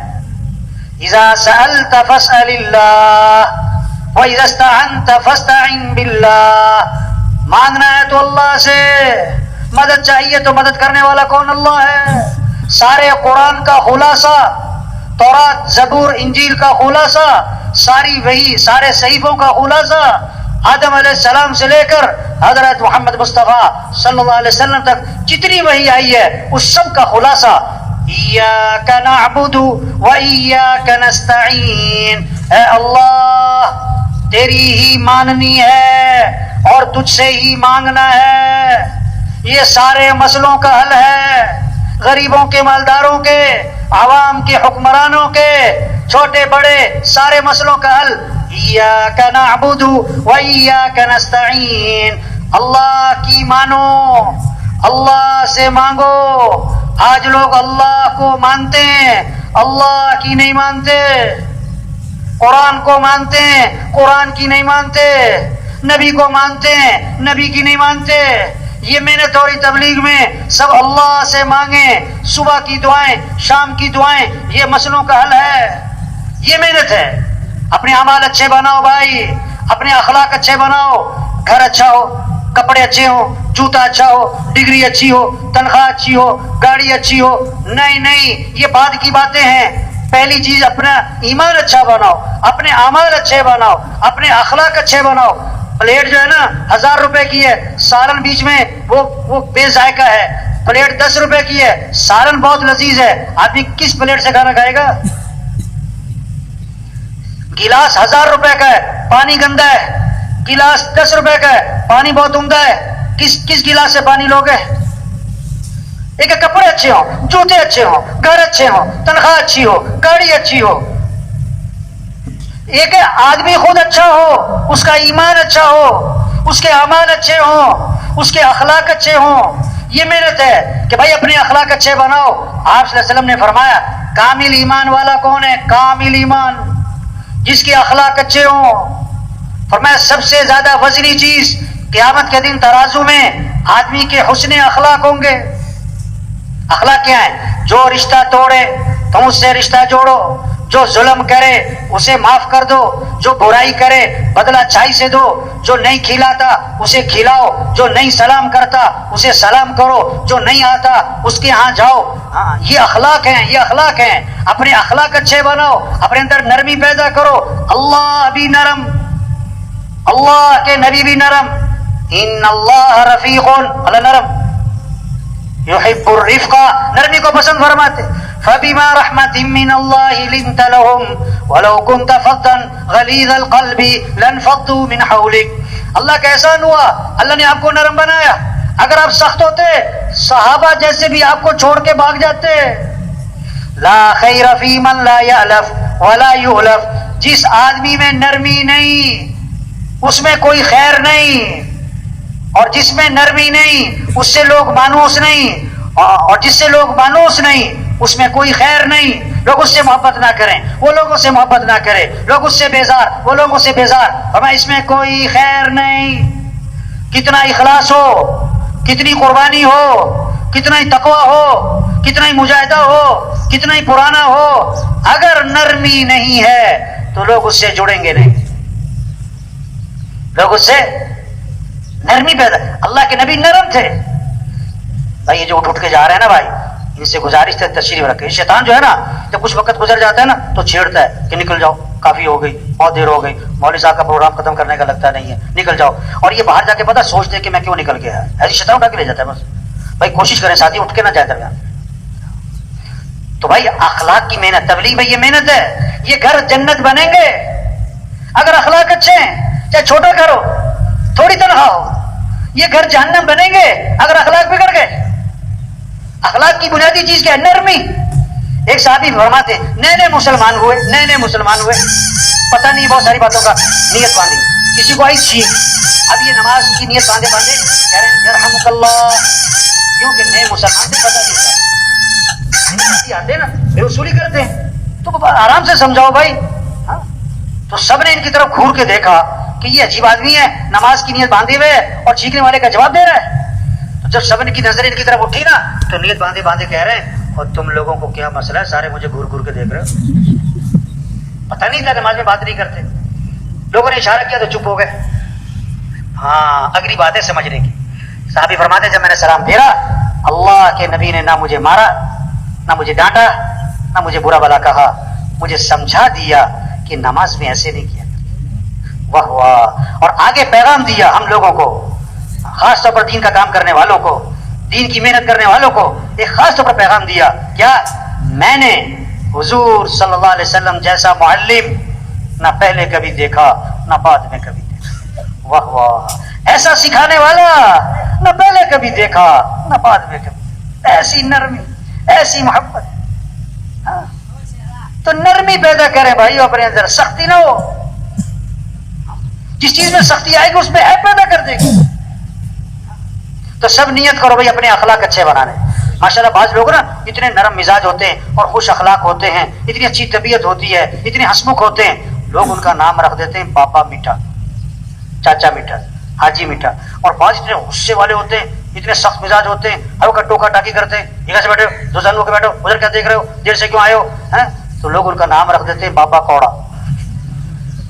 اذا سألت فاسأل اللہ واذا استعنت فاستعن باللہ. مانگنا ہے تو اللہ سے, مدد چاہیے تو مدد کرنے والا کون؟ اللہ ہے. سارے قرآن کا خلاصہ, تورات زبور انجیل کا خلاصہ, ساری وحی, سارے صحیفوں کا خلاصہ, آدم علیہ السلام سے لے کر حضرت محمد مصطفیٰ صلی اللہ علیہ وسلم تک جتنی وحی آئی ہے اس سب کا خلاصہ ایاک نعبد و ایاک نستعین، اے اللہ تیری ہی ماننی ہے اور تجھ سے ہی مانگنا ہے، یہ سارے مسئلوں کا حل ہے، غریبوں کے، مالداروں کے، عوام کے، حکمرانوں کے، چھوٹے بڑے سارے مسئلوں کا حل ایاک نعبد و ایاک نستعین، اللہ کی مانو، اللہ سے مانگو۔ آج لوگ اللہ کو مانتے ہیں، اللہ کی نہیں مانتے، قرآن کو مانتے ہیں، قرآن کی نہیں مانتے، نبی کو مانتے ہیں، نبی کی نہیں مانتے۔ یہ محنت اور تبلیغ میں سب اللہ سے مانگیں، صبح کی دعائیں، شام کی دعائیں، یہ مسئلوں کا حل ہے، یہ محنت ہے۔ اپنے اعمال اچھے بناؤ بھائی، اپنے اخلاق اچھے بناؤ، گھر اچھا ہو، کپڑے اچھے ہو، جوتا اچھا ہو، ڈگری اچھی ہو، تنخواہ اچھی ہو، گاڑی اچھی ہو، نہیں، یہ بعد کی باتیں ہیں۔ پہلی چیز اپنا ایمان اچھا بناؤ، اپنے اعمال اچھے بناؤ، اپنے اخلاق اچھے بناؤ۔ پلیٹ جو ہے نا 1000 روپے کی ہے، سالن بیچ میں وہ بے ذائقہ ہے، پلیٹ 10 روپے کی ہے، سالن بہت لذیذ ہے، آدمی کس پلیٹ سے کھانا کھائے گا؟ گلاس 1000 روپے کا ہے، پانی گندا ہے، گلاس 10 روپے کا ہے، پانی بہت عمدہ ہے، کس گلاس سے پانی لوگے؟ ایک کپڑے اچھے ہوں، جوتے اچھے ہوں، گھر اچھے ہوں، تنخواہ اچھی ہو، گاڑی اچھی ہو، ایک آدمی خود اچھا ہو، اس کا ایمان اچھا ہو، اس کے اعمال اچھے ہوں، اس کے اخلاق اچھے ہوں، یہ محنت ہے کہ بھائی اپنے اخلاق اچھے بناؤ۔ آپ صلی اللہ علیہ وسلم نے فرمایا کامل ایمان والا کون ہے؟ کامل ایمان، جس کے اخلاق اچھے ہوں۔ فرمایا سب سے زیادہ وزنی چیز قیامت کے دن ترازو میں آدمی کے حسن اخلاق ہوں گے۔ اخلاق کیا ہے؟ جو رشتہ توڑے تم اس سے رشتہ جوڑو، جو ظلم کرے اسے معاف کر دو، جو برائی کرے بدلہ اچھائی سے دو، جو نہیں کھلاتا اسے کھلاؤ، جو نہیں سلام کرتا اسے سلام کرو، جو نہیں آتا اس کے ہاں جاؤ۔ ہاں یہ اخلاق ہیں، یہ اخلاق ہیں۔ اپنے اخلاق اچھے بناؤ، اپنے اندر نرمی پیدا کرو۔ اللہ بھی نرم، اللہ کے نبی بھی نرم، ان اللہ رفیق، اللہ نرم، یحب الرفق، نرمی کو پسند فرماتے۔ فبما رحمت من اللہ لنت لهم ولو كنت فظا غلیظ القلب لانفضوا من حولک۔ اللہ کا احسان ہوا، اللہ نے آپ کو نرم بنایا۔ اگر آپ سخت ہوتے صحابہ جیسے بھی آپ کو چھوڑ کے بھاگ جاتے۔ لا خیر فی من لا یألف ولا یؤلف، جس آدمی میں نرمی نہیں اس میں کوئی خیر نہیں، اور جس میں نرمی نہیں اس سے لوگ مانوس نہیں، اور جس سے لوگ مانوس نہیں اس میں کوئی خیر نہیں۔ لوگ اس سے محبت نہ کریں، وہ لوگوں سے محبت نہ کرے، لوگ اس سے بیزار، وہ لوگوں سے بیزار، ہمیں اس میں کوئی خیر نہیں۔ کتنا اخلاص ہو، کتنی قربانی ہو، کتنا ہی تقویٰ ہو، کتنا ہی مجاہدہ ہو، کتنا ہی پرانا ہو، اگر نرمی نہیں ہے تو لوگ اس سے جڑیں گے نہیں، لوگ اس سے نرمی پیدا۔ اللہ کے نبی نرم تھے بھائی۔ یہ جو اٹھ کے جا رہے ہیں نا بھائی، ان سے گزارش ہے تشریف رکھے۔ شیطان جو ہے نا جب کچھ وقت گزر جاتا ہے نا تو چھیڑتا ہے کہ نکل جاؤ، کافی ہو گئی، بہت دیر ہو گئی، مولوی صاحب کا پروگرام ختم کرنے کا لگتا نہیں ہے، نکل جاؤ۔ اور یہ باہر جا کے پتا سوچتے کہ میں کیوں نکل گیا، ایسی شیطان اٹھا کے لے جاتا ہے بس۔ بھائی کوشش کریں ساتھی اٹھ کے نہ جائے درمیان۔ تو بھائی اخلاق کی محنت، تبلیغ میں یہ محنت ہے۔ یہ گھر جنت بنیں گے اگر اخلاق اچھے ہیں، چاہے چھوٹا گھر ہو، تھوڑی تنخواہ ہو۔ یہ گھر جہنم بنیں گے اگر اخلاق بگڑ گئے۔ اخلاق کی بنیادی چیز کیا ہے؟ نرمی۔ ایک صحابی فرماتے نئے مسلمان ہوئے، پتہ نہیں بہت ساری باتوں کا نیت باندھی، کسی کو آئی چھینک، اب یہ نماز کی نیت باندھے کہہ رہے ہیں یرحمک اللہ، کیونکہ نئے مسلمان سے پتہ نہیں تھا، آتے نا بے وصولی کرتے ہیں، تو آرام سے سمجھاؤ بھائی۔ ہاں تو سب نے ان کی طرف گھور کے دیکھا کہ یہ عجیب آدمی ہے، نماز کی نیت باندھے ہوئے ہے اور چھینکنے والے کا جواب دے رہا ہے۔ تو جب سب کی نظر ان کی طرف اٹھی نا تو نیت باندھے کہہ رہے ہیں اور تم لوگوں کو کیا مسئلہ ہے، سارے مجھے گھور گھور کے دیکھ رہے ہو؟ پتہ نہیں تھا نماز میں بات نہیں کرتے، لوگوں نے اشارہ کیا تو چپ ہو گئے۔ ہاں اگلی بات ہے سمجھنے کی۔ صحابی فرماتے جب میں نے سلام پھیرا، اللہ کے نبی نے نہ مجھے مارا، نہ مجھے ڈانٹا، نہ مجھے برا بلا کہا، مجھے سمجھا دیا کہ نماز میں ایسے نہیں کیا۔ واہ واہ۔ اور آگے پیغام دیا ہم لوگوں کو، خاص طور پر دین کا کام کرنے والوں کو، دین کی محنت کرنے والوں کو ایک خاص طور پر پیغام دیا، کیا؟ میں نے حضور صلی اللہ علیہ وسلم جیسا معلم نہ پہلے کبھی دیکھا نہ بعد میں کبھی دیکھا. واہ واہ، ایسا سکھانے والا نہ پہلے کبھی دیکھا نہ بعد میں کبھی. ایسی نرمی، ایسی محبت. ہاں، تو نرمی پیدا کریں بھائی اپنے اندر، سختی نہ ہو. جس چیز میں سختی آئے گی اس میں عیب پیدا کر دے گی. تو سب نیت کرو بھائی اپنے اخلاق اچھے بنانے. ماشاءاللہ بعض لوگ نا اتنے نرم مزاج ہوتے ہیں اور خوش اخلاق ہوتے ہیں، اتنی اچھی طبیعت ہوتی ہے، اتنے ہنسمکھ ہوتے ہیں، لوگ ان کا نام رکھ دیتے ہیں بابا میٹھا، چاچا میٹھا، حاجی میٹھا. اور بعض اتنے غصے والے ہوتے ہیں، اتنے سخت مزاج ہوتے ہیں، ہر کا ٹوکا ٹاکی کرتے ہیں. ادھر سے بیٹھو، دو جن ہو کے بیٹھو، ادھر کیا دیکھ رہے ہو، دیر سے کیوں آئے ہو؟ تو لوگ ان کا نام رکھ دیتے ہیں بابا کوڑا.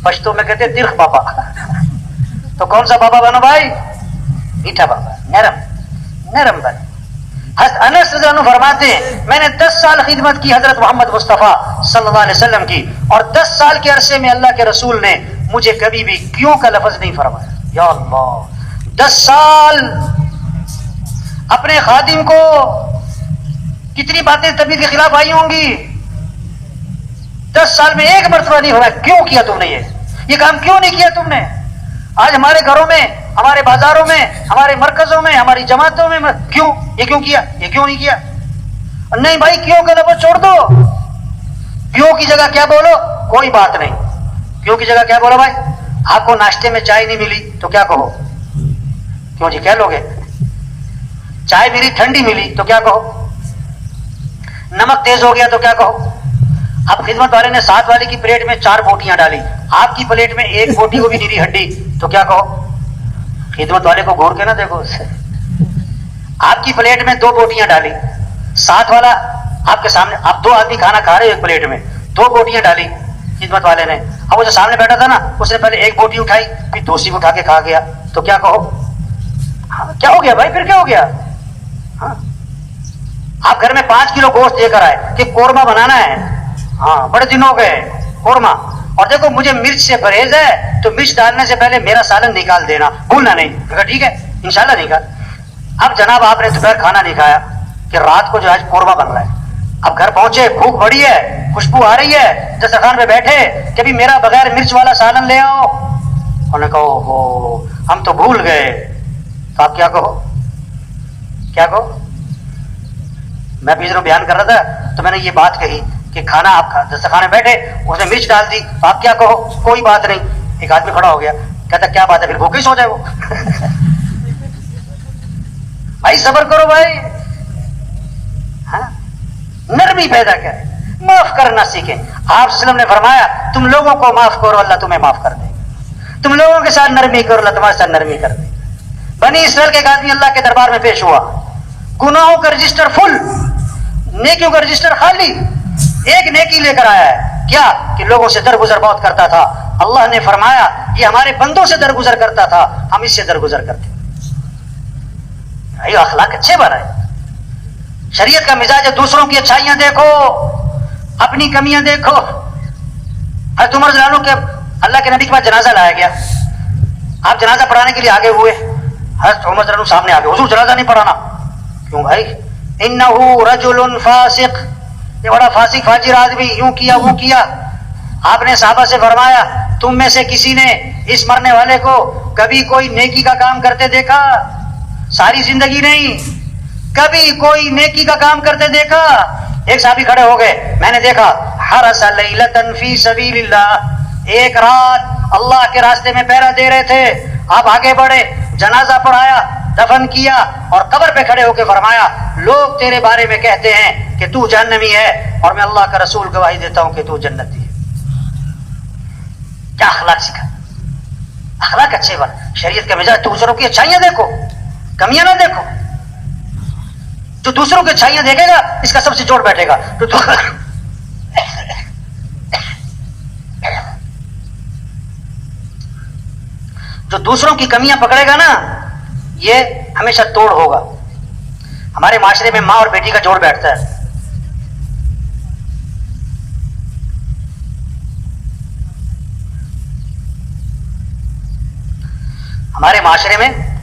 پشتو میں کہتے ہیں ترخ بابا. تو کون سا بابا بنو بھائی؟ میٹھا بابا، نرم نرم بن. انس رضی اللہ عنہ فرماتے ہیں میں نے 10 سال خدمت کی حضرت محمد مصطفیٰ صلی اللہ علیہ وسلم کی، اور 10 سال کے عرصے میں اللہ کے رسول نے مجھے کبھی بھی کیوں کا لفظ نہیں فرمایا. یا اللہ، 10 سال اپنے خادم کو کتنی باتیں طبیعت کے خلاف آئی ہوں گی، 10 سال میں ایک مرتبہ نہیں ہو رہا. کیوں کیا تم نے یہ کام کیوں نہیں کیا تم نے؟ آج ہمارے گھروں میں، ہمارے بازاروں میں، ہمارے مرکزوں میں، ہماری جماعتوں میں کیوں یہ کیوں کیا، یہ کیوں نہیں کیا؟ نہیں بھائی، کیوں کا لفظ چھوڑ دو. کیوں کی جگہ کیا بولو؟ کوئی بات نہیں. کیوں کی جگہ کیا بولو بھائی؟ آپ کو ناشتے میں چائے نہیں ملی تو کیا کہو؟ کیوں جی کہہ لو گے. چائے میری ٹھنڈی ملی تو کیا کہو؟ نمک تیز ہو گیا تو کیا کہو؟ اب خدمت والے نے ساتھ والے کی پلیٹ میں 4 بوٹیاں ڈالی، آپ کی پلیٹ میں 1 بوٹی کو بھی نیری ہڈی تو کیا کہو؟ خدمت والے کو گور کے نہ دیکھو. آپ کی پلیٹ میں 2 بوٹیاں ڈالی، ساتھ والا آپ کے سامنے، آپ 2 آدمی کھانا کھا رہے ایک پلیٹ میں، 2 بوٹیاں ڈالی خدمت والے نے. اب وہ جو سامنے بیٹھا تھا نا اس نے پہلے 1 بوٹی اٹھائی، پھر دوسری اٹھا کے کھا گیا تو کیا کہو؟ کیا ہو گیا بھائی؟ پھر کیا ہو گیا؟ آپ گھر میں 5 کلو گوشت لے کر آئے کہ قورمہ بنانا ہے. ہاں، بڑے دن ہو گئے قورمہ، اور دیکھو مجھے مرچ سے پرہیز ہے تو مرچ ڈالنے سے پہلے میرا سالن نکال دینا، بھولنا نہیں. کہا ٹھیک ہے انشاءاللہ نکال. اب جناب آپ نے دوپہر کھانا نہیں کھایا کہ رات کو جو آج قورمہ بن رہا ہے. اب گھر پہنچے، بھوک بڑی ہے، خوشبو آ رہی ہے، دسترخوان پہ بیٹھے کہ بھی میرا بغیر مرچ والا سالن لے آؤ. انہوں نے کہا اوہو ہم تو بھول گئے. تو آپ کیا کہو؟ کیا کہو؟ میں بھی ضرور بیان کر رہا تھا تو میں نے یہ بات کہی کہ کھانا آپ دسترخوان میں بیٹھے، اس نے مرچ ڈال دی، آپ کیا کہو؟ کوئی بات نہیں. ایک آدمی کھڑا ہو گیا، کہتا کیا بات ہے؟ پھر بھوکے ہی سو جائے وہ. بھائی صبر کرو بھائی. ہاں، نرمی پیدا کریں، معاف کرنا سیکھیں. آپ صلی اللہ علیہ وسلم نے فرمایا تم لوگوں کو معاف کرو اللہ تمہیں معاف کر دے گا، تم لوگوں کے ساتھ نرمی کرو اللہ تمہارے ساتھ نرمی کر دے گا. بنی اسرائیل کا ایک آدمی اللہ کے دربار میں پیش ہوا، گناہوں کا رجسٹر فل، نیکیوں کا رجسٹر خالی. ایک نیکی لے کر آیا ہے، کیا کہ لوگوں سے درگزر بہت کرتا تھا. اللہ نے فرمایا یہ ہمارے بندوں سے درگزر کرتا تھا، ہم اس سے درگزر کرتے. بھائی اخلاق اچھے بنائے. شریعت کا مزاج ہے دوسروں کی اچھائیاں دیکھو، اپنی کمیاں دیکھو. حضرت عمر رضی اللہ عنہ کے اللہ کے نبی کے پاس جنازہ لایا گیا، آپ جنازہ پڑھانے کے لیے آگے ہوئے. حضرت عمر رضی اللہ عنہ سامنے آگے، حضور جنازہ نہیں پڑھانا. کیوں بھائی؟ انہ رجل فاسق، یہ بڑا فاسق فاجر آدمی، یوں کیا وہ کیا. آپ نے صحابہ سے فرمایا تم میں سے کسی نے اس مرنے والے کو کبھی کوئی نیکی کا کام کرتے دیکھا؟ ساری زندگی نہیں، کبھی کوئی نیکی کا کام کرتے دیکھا؟ ایک صحابی کھڑے ہو گئے، میں نے دیکھا حرس لیلۃ فی سبیل اللہ، ایک رات اللہ کے راستے میں پہرا دے رہے تھے. آپ آگے بڑھے، جنازہ پڑھایا، دفن کیا، اور قبر پہ کھڑے ہو کے فرمایا لوگ تیرے بارے میں کہتے ہیں کہ تو جہنمی ہے، اور میں اللہ کا رسول گواہی دیتا ہوں کہ تو جنتی ہے. کیا اخلاق سکھا، اخلاق اچھے بن. شریعت کا مزاج دوسروں کی اچھائیاں دیکھو، کمیاں نہ دیکھو. جو دوسروں کی اچھائیاں دیکھے گا اس کا سب سے جوڑ بیٹھے گا. جو دوسروں کی کمیاں پکڑے گا نا یہ ہمیشہ توڑ ہوگا. ہمارے معاشرے میں ماں اور بیٹی کا جوڑ بیٹھتا ہے. ہمارے معاشرے میں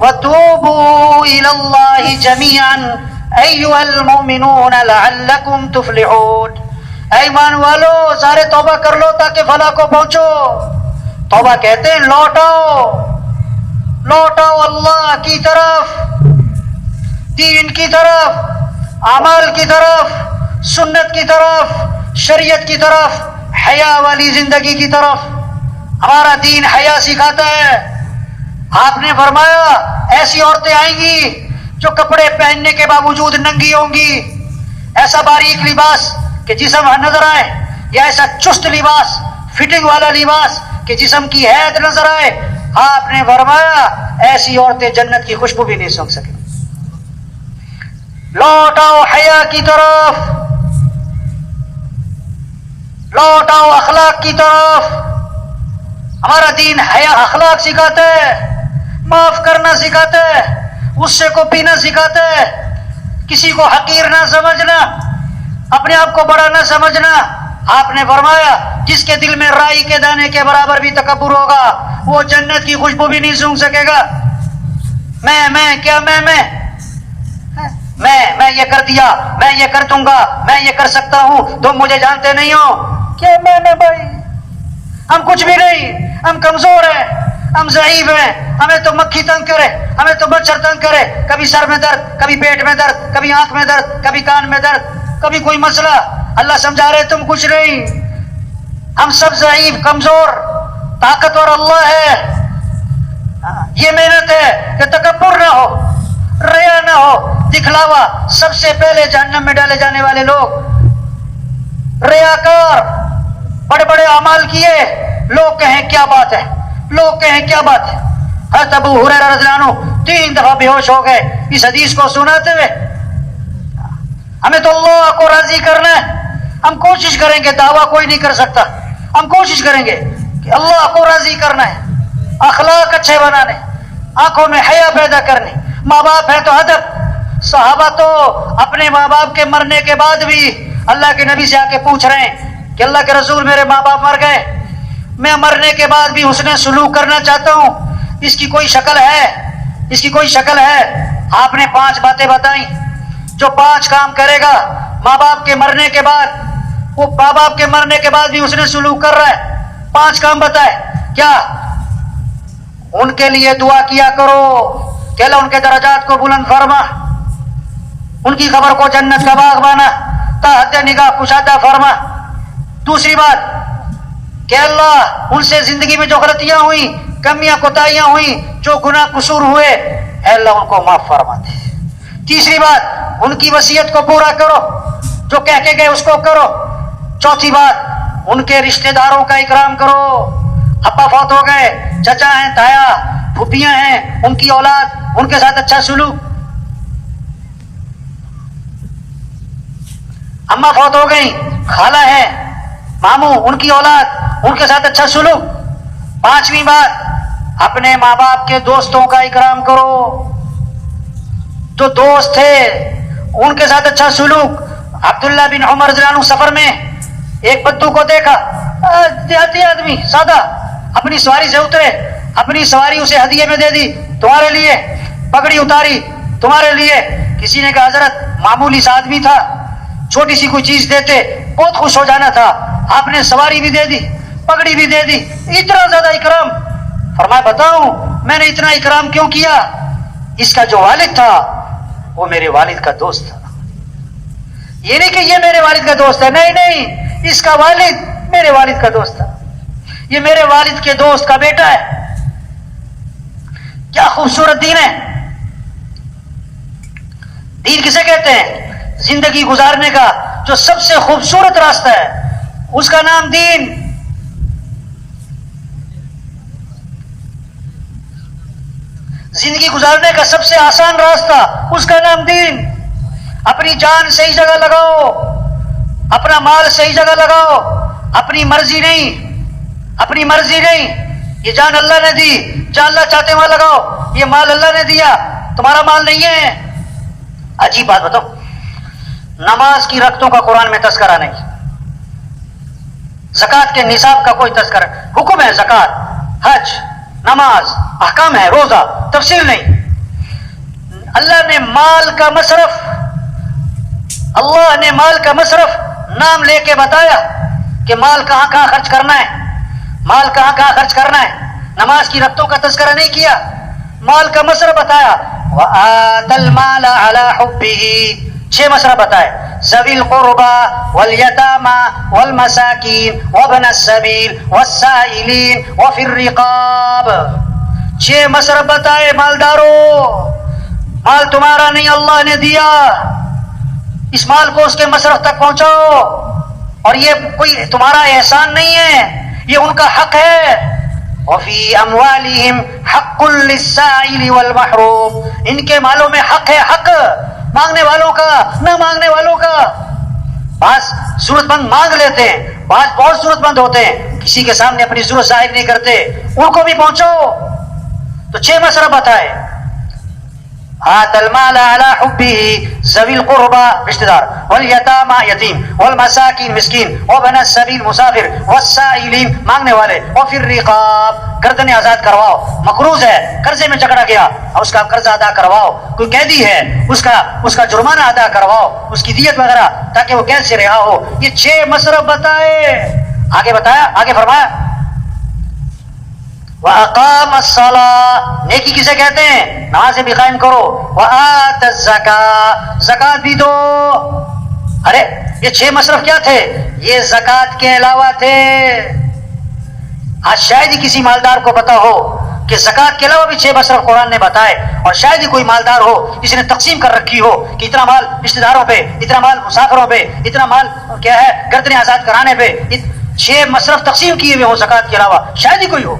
وَتُوبُوا إِلَى اللَّهِ جَمِيعًا أَيُّهَا الْمُؤْمِنُونَ لَعَلَّكُمْ تُفْلِحُونَ۔ اے ایمان والو سارے توبہ کر لو تاکہ فلاح کو پہنچو۔ توبہ کہتے ہیں لوٹاؤ اللہ کی طرف، دین کی طرف، اعمال کی طرف، سنت کی طرف، شریعت کی طرف، حیا والی زندگی کی طرف۔ ہمارا دین حیا سکھاتا ہے۔ آپ نے فرمایا ایسی عورتیں آئیں گی جو کپڑے پہننے کے باوجود ننگی ہوں گی، ایسا باریک لباس کہ جسم نظر آئے، یا ایسا چست لباس، فٹنگ والا لباس کہ جسم کی حید نظر آئے۔ آپ نے فرمایا ایسی عورتیں جنت کی خوشبو بھی نہیں سونگھ سکیں۔ لوٹاؤ حیا کی طرف، لوٹاؤ اخلاق کی طرف۔ ہمارا دین حیا اخلاق سکھاتا ہے، معاف کرنا سکھاتا ہے، غصے کو پینا سکھاتا ہے، کسی کو حقیر نہ سمجھنا، اپنے آپ کو بڑا نہ سمجھنا۔ آپ نے فرمایا جس کے دل میں رائی کے دانے کے برابر بھی تکبر ہوگا وہ جنت کی خوشبو بھی نہیں سونگھ سکے گا۔ میں یہ کر دیا، میں یہ کر دوں گا، میں یہ کر سکتا ہوں، تم مجھے جانتے نہیں ہو۔ کیا میں بھائی، ہم کچھ بھی نہیں، ہم کمزور ہیں، ہم ضعیف ہیں، ہمیں تو مکھی تنگ کرے، ہمیں تو مچھر تنگ کرے، کبھی سر میں درد، کبھی پیٹ میں درد، کبھی آنکھ میں درد، کبھی کان میں درد، کبھی کوئی مسئلہ۔ اللہ سمجھا رہے تم کچھ نہیں، ہم سب ضعیف کمزور، طاقتور اللہ ہے۔ یہ محنت ہے کہ تکبر نہ ہو، ریا نہ ہو، دکھلاوا۔ سب سے پہلے جہنم میں ڈالے جانے والے لوگ ریاکار، بڑے بڑے اعمال کیے، لوگ کہیں کیا بات ہے، لوگ کہیں کیا بات ہے۔ حضرت ابو ہریرہ رضی اللہ عنہ 3 دفعہ بے ہوش ہو گئے اس حدیث کو سناتے ہوئے۔ ہمیں تو اللہ کو راضی کرنا ہے، ہم کوشش کریں گے، دعویٰ کوئی نہیں کر سکتا، ہم کوشش کریں گے کہ اللہ کو راضی کرنا ہے، اخلاق اچھے بنانے، آنکھوں میں حیا پیدا کرنے۔ ماں باپ ہے تو ادب۔ صحابہ تو اپنے ماں باپ کے مرنے کے بعد بھی اللہ کے نبی سے آ کے پوچھ رہے ہیں کہ اللہ کے رسول میرے ماں باپ مر گئے، میں مرنے کے بعد بھی حسن سلوک کرنا چاہتا ہوں، اس کی کوئی شکل ہے؟ اس کی کوئی شکل ہے؟ آپ نے 5 باتیں بتائیں، جو 5 کام کرے گا ماں باپ کے مرنے کے بعد، وہ ماں باپ کے مرنے کے بعد بھی حسن سلوک کر رہا ہے۔ 5 کام بتائے۔ کیا؟ ان کے لیے دعا کیا کرو کہ اللہ ان کے درجات کو بلند فرما، ان کی قبر کو جنت کا باغ بنا، تا حد نگاہ کشادہ فرما۔ دوسری بات کہ اللہ ان سے زندگی میں جو غلطیاں ہوئیں، کمیاں کوتاہیاں ہوئیں، جو گناہ قصور ہوئے، اے اللہ ان کو معاف فرما دے۔ تیسری بات ان کی وصیت کو پورا کرو، جو کہہ کے گئے اس کو کرو۔ چوتھی بات ان کے رشتہ داروں کا اکرام کرو، ابا فوت ہو گئے، چچا ہیں، تایا، پھوپھیاں ہیں، ان کی اولاد، ان کے ساتھ اچھا سلوک۔ اماں فوت ہو گئی، خالہ ہے، ماموں، ان کی اولاد، ان کے ساتھ اچھا سلوک۔ 5ویں بات اپنے ماں باپ کے دوستوں کا اکرام کرو، جو دوست تھے ان کے ساتھ اچھا سلوک۔ عبداللہ بن عمر رضی اللہ عنہ سفر میں ایک بدو کو دیکھا، دیہاتی آدمی سادہ، اپنی سواری سے اترے، اپنی سواری اسے ہدیے میں دے دی، تمہارے لیے، پگڑی اتاری تمہارے لیے۔ کسی نے کہا حضرت معمولی سا آدمی تھا، چھوٹی سی کوئی چیز دیتے بہت خوش ہو جانا تھا، آپ نے سواری بھی دے دی، پگڑی بھی دے دی، اتنا زیادہ اکرام۔ فرمایا بتاؤں میں نے اتنا اکرام کیوں کیا؟ اس کا جو والد تھا وہ میرے والد کا دوست تھا۔ یہ نہیں کہ یہ میرے والد کا دوست ہے، نہیں، اس کا والد میرے والد کا دوست تھا، یہ میرے والد کے دوست کا بیٹا ہے۔ کیا خوبصورت دین ہے! دین کسے کہتے ہیں؟ زندگی گزارنے کا جو سب سے خوبصورت راستہ ہے اس کا نام دین۔ زندگی گزارنے کا سب سے آسان راستہ اس کا نام دین۔ اپنی جان صحیح جگہ لگاؤ، اپنا مال صحیح جگہ لگاؤ، اپنی مرضی نہیں، اپنی مرضی نہیں، یہ جان اللہ نے دی، جان اللہ چاہتے وہاں لگاؤ، یہ مال اللہ نے دیا، تمہارا مال نہیں ہے۔ عجیب بات بتاؤ، نماز کی رکعتوں کا قرآن میں تذکرہ نہیں، زکوٰۃ کے نصاب کا کوئی تذکرہ، حکم ہے زکوٰۃ، حج، نماز، احکام ہے، روزہ، تفصیل نہیں۔ اللہ نے مال کا مصرف، اللہ نے مال کا مصرف نام لے کے بتایا کہ مال کہاں کہاں خرچ کرنا ہے، مال کہاں کہاں خرچ کرنا ہے. نماز کی رکعتوں کا تذکرہ نہیں کیا، مال کا مصرف بتایا. وآتَ الْمَالَ عَلَى حُبِّهِ، 6 مصرف بتائے. ذوی القربى والیتامى والمساکین وابن السبیل والسائلین وفی الرقاب. 6 مصرف بتائے. مالداروں، مال تمہارا نہیں، اللہ نے دیا، اس مال کو اس کے مصرف تک پہنچاؤ. اور یہ کوئی تمہارا احسان نہیں ہے، یہ ان کا حق ہے. وفی اموالہم حق للسائل والمحروم، ان کے مالوں میں حق ہے، حق مانگنے والوں کا، نہ مانگنے والوں کا. بعض ضرورت مند مانگ لیتے ہیں، بعض بہت ضرورت مند ہوتے ہیں، کسی کے سامنے اپنی ضرورت ظاہر نہیں کرتے، ان کو بھی پہنچاؤ. تو 6 مصرف بتائے. آتَ المال علی حبہ ذوی القربى رشتہ دار، والیتامى یتیم، والمساکین مسکین، وابن السبیل مسافر، والسائلین مانگنے والے، وفی الرقاب گردنیں آزاد کرواؤ. مقروض ہے، قرضے میں جکڑا گیا، اس کا قرض ادا کرواؤ. کوئی قیدی ہے، اس کا جرمانہ ادا کرواؤ، اس کی دیت وغیرہ، تاکہ وہ قید سے رہا ہو. یہ 6 مصرف بتائے. آگے بتایا، آگے فرمایا وَأَقَامَ الصَّلَاةَ، نیکی کسے کہتے ہیں؟ نمازیں بھی قائم کرو. وَآتَ الزَّكَاةَ، زکات بھی دو. ارے یہ 6 مصرف کیا تھے؟ یہ زکات کے علاوہ تھے. آج شاید ہی کسی مالدار کو پتا ہو کہ زکات کے علاوہ بھی 6 مصرف قرآن نے بتائے، اور شاید ہی کوئی مالدار ہو جس نے تقسیم کر رکھی ہو کہ اتنا مال رشتہ داروں پہ، اتنا مال مسافروں پہ، اتنا مال کیا ہے گردنیں آزاد کرانے پہ. 6 مصرف تقسیم کیے ہوئے ہو زکات کے علاوہ، شاید ہی کوئی ہو.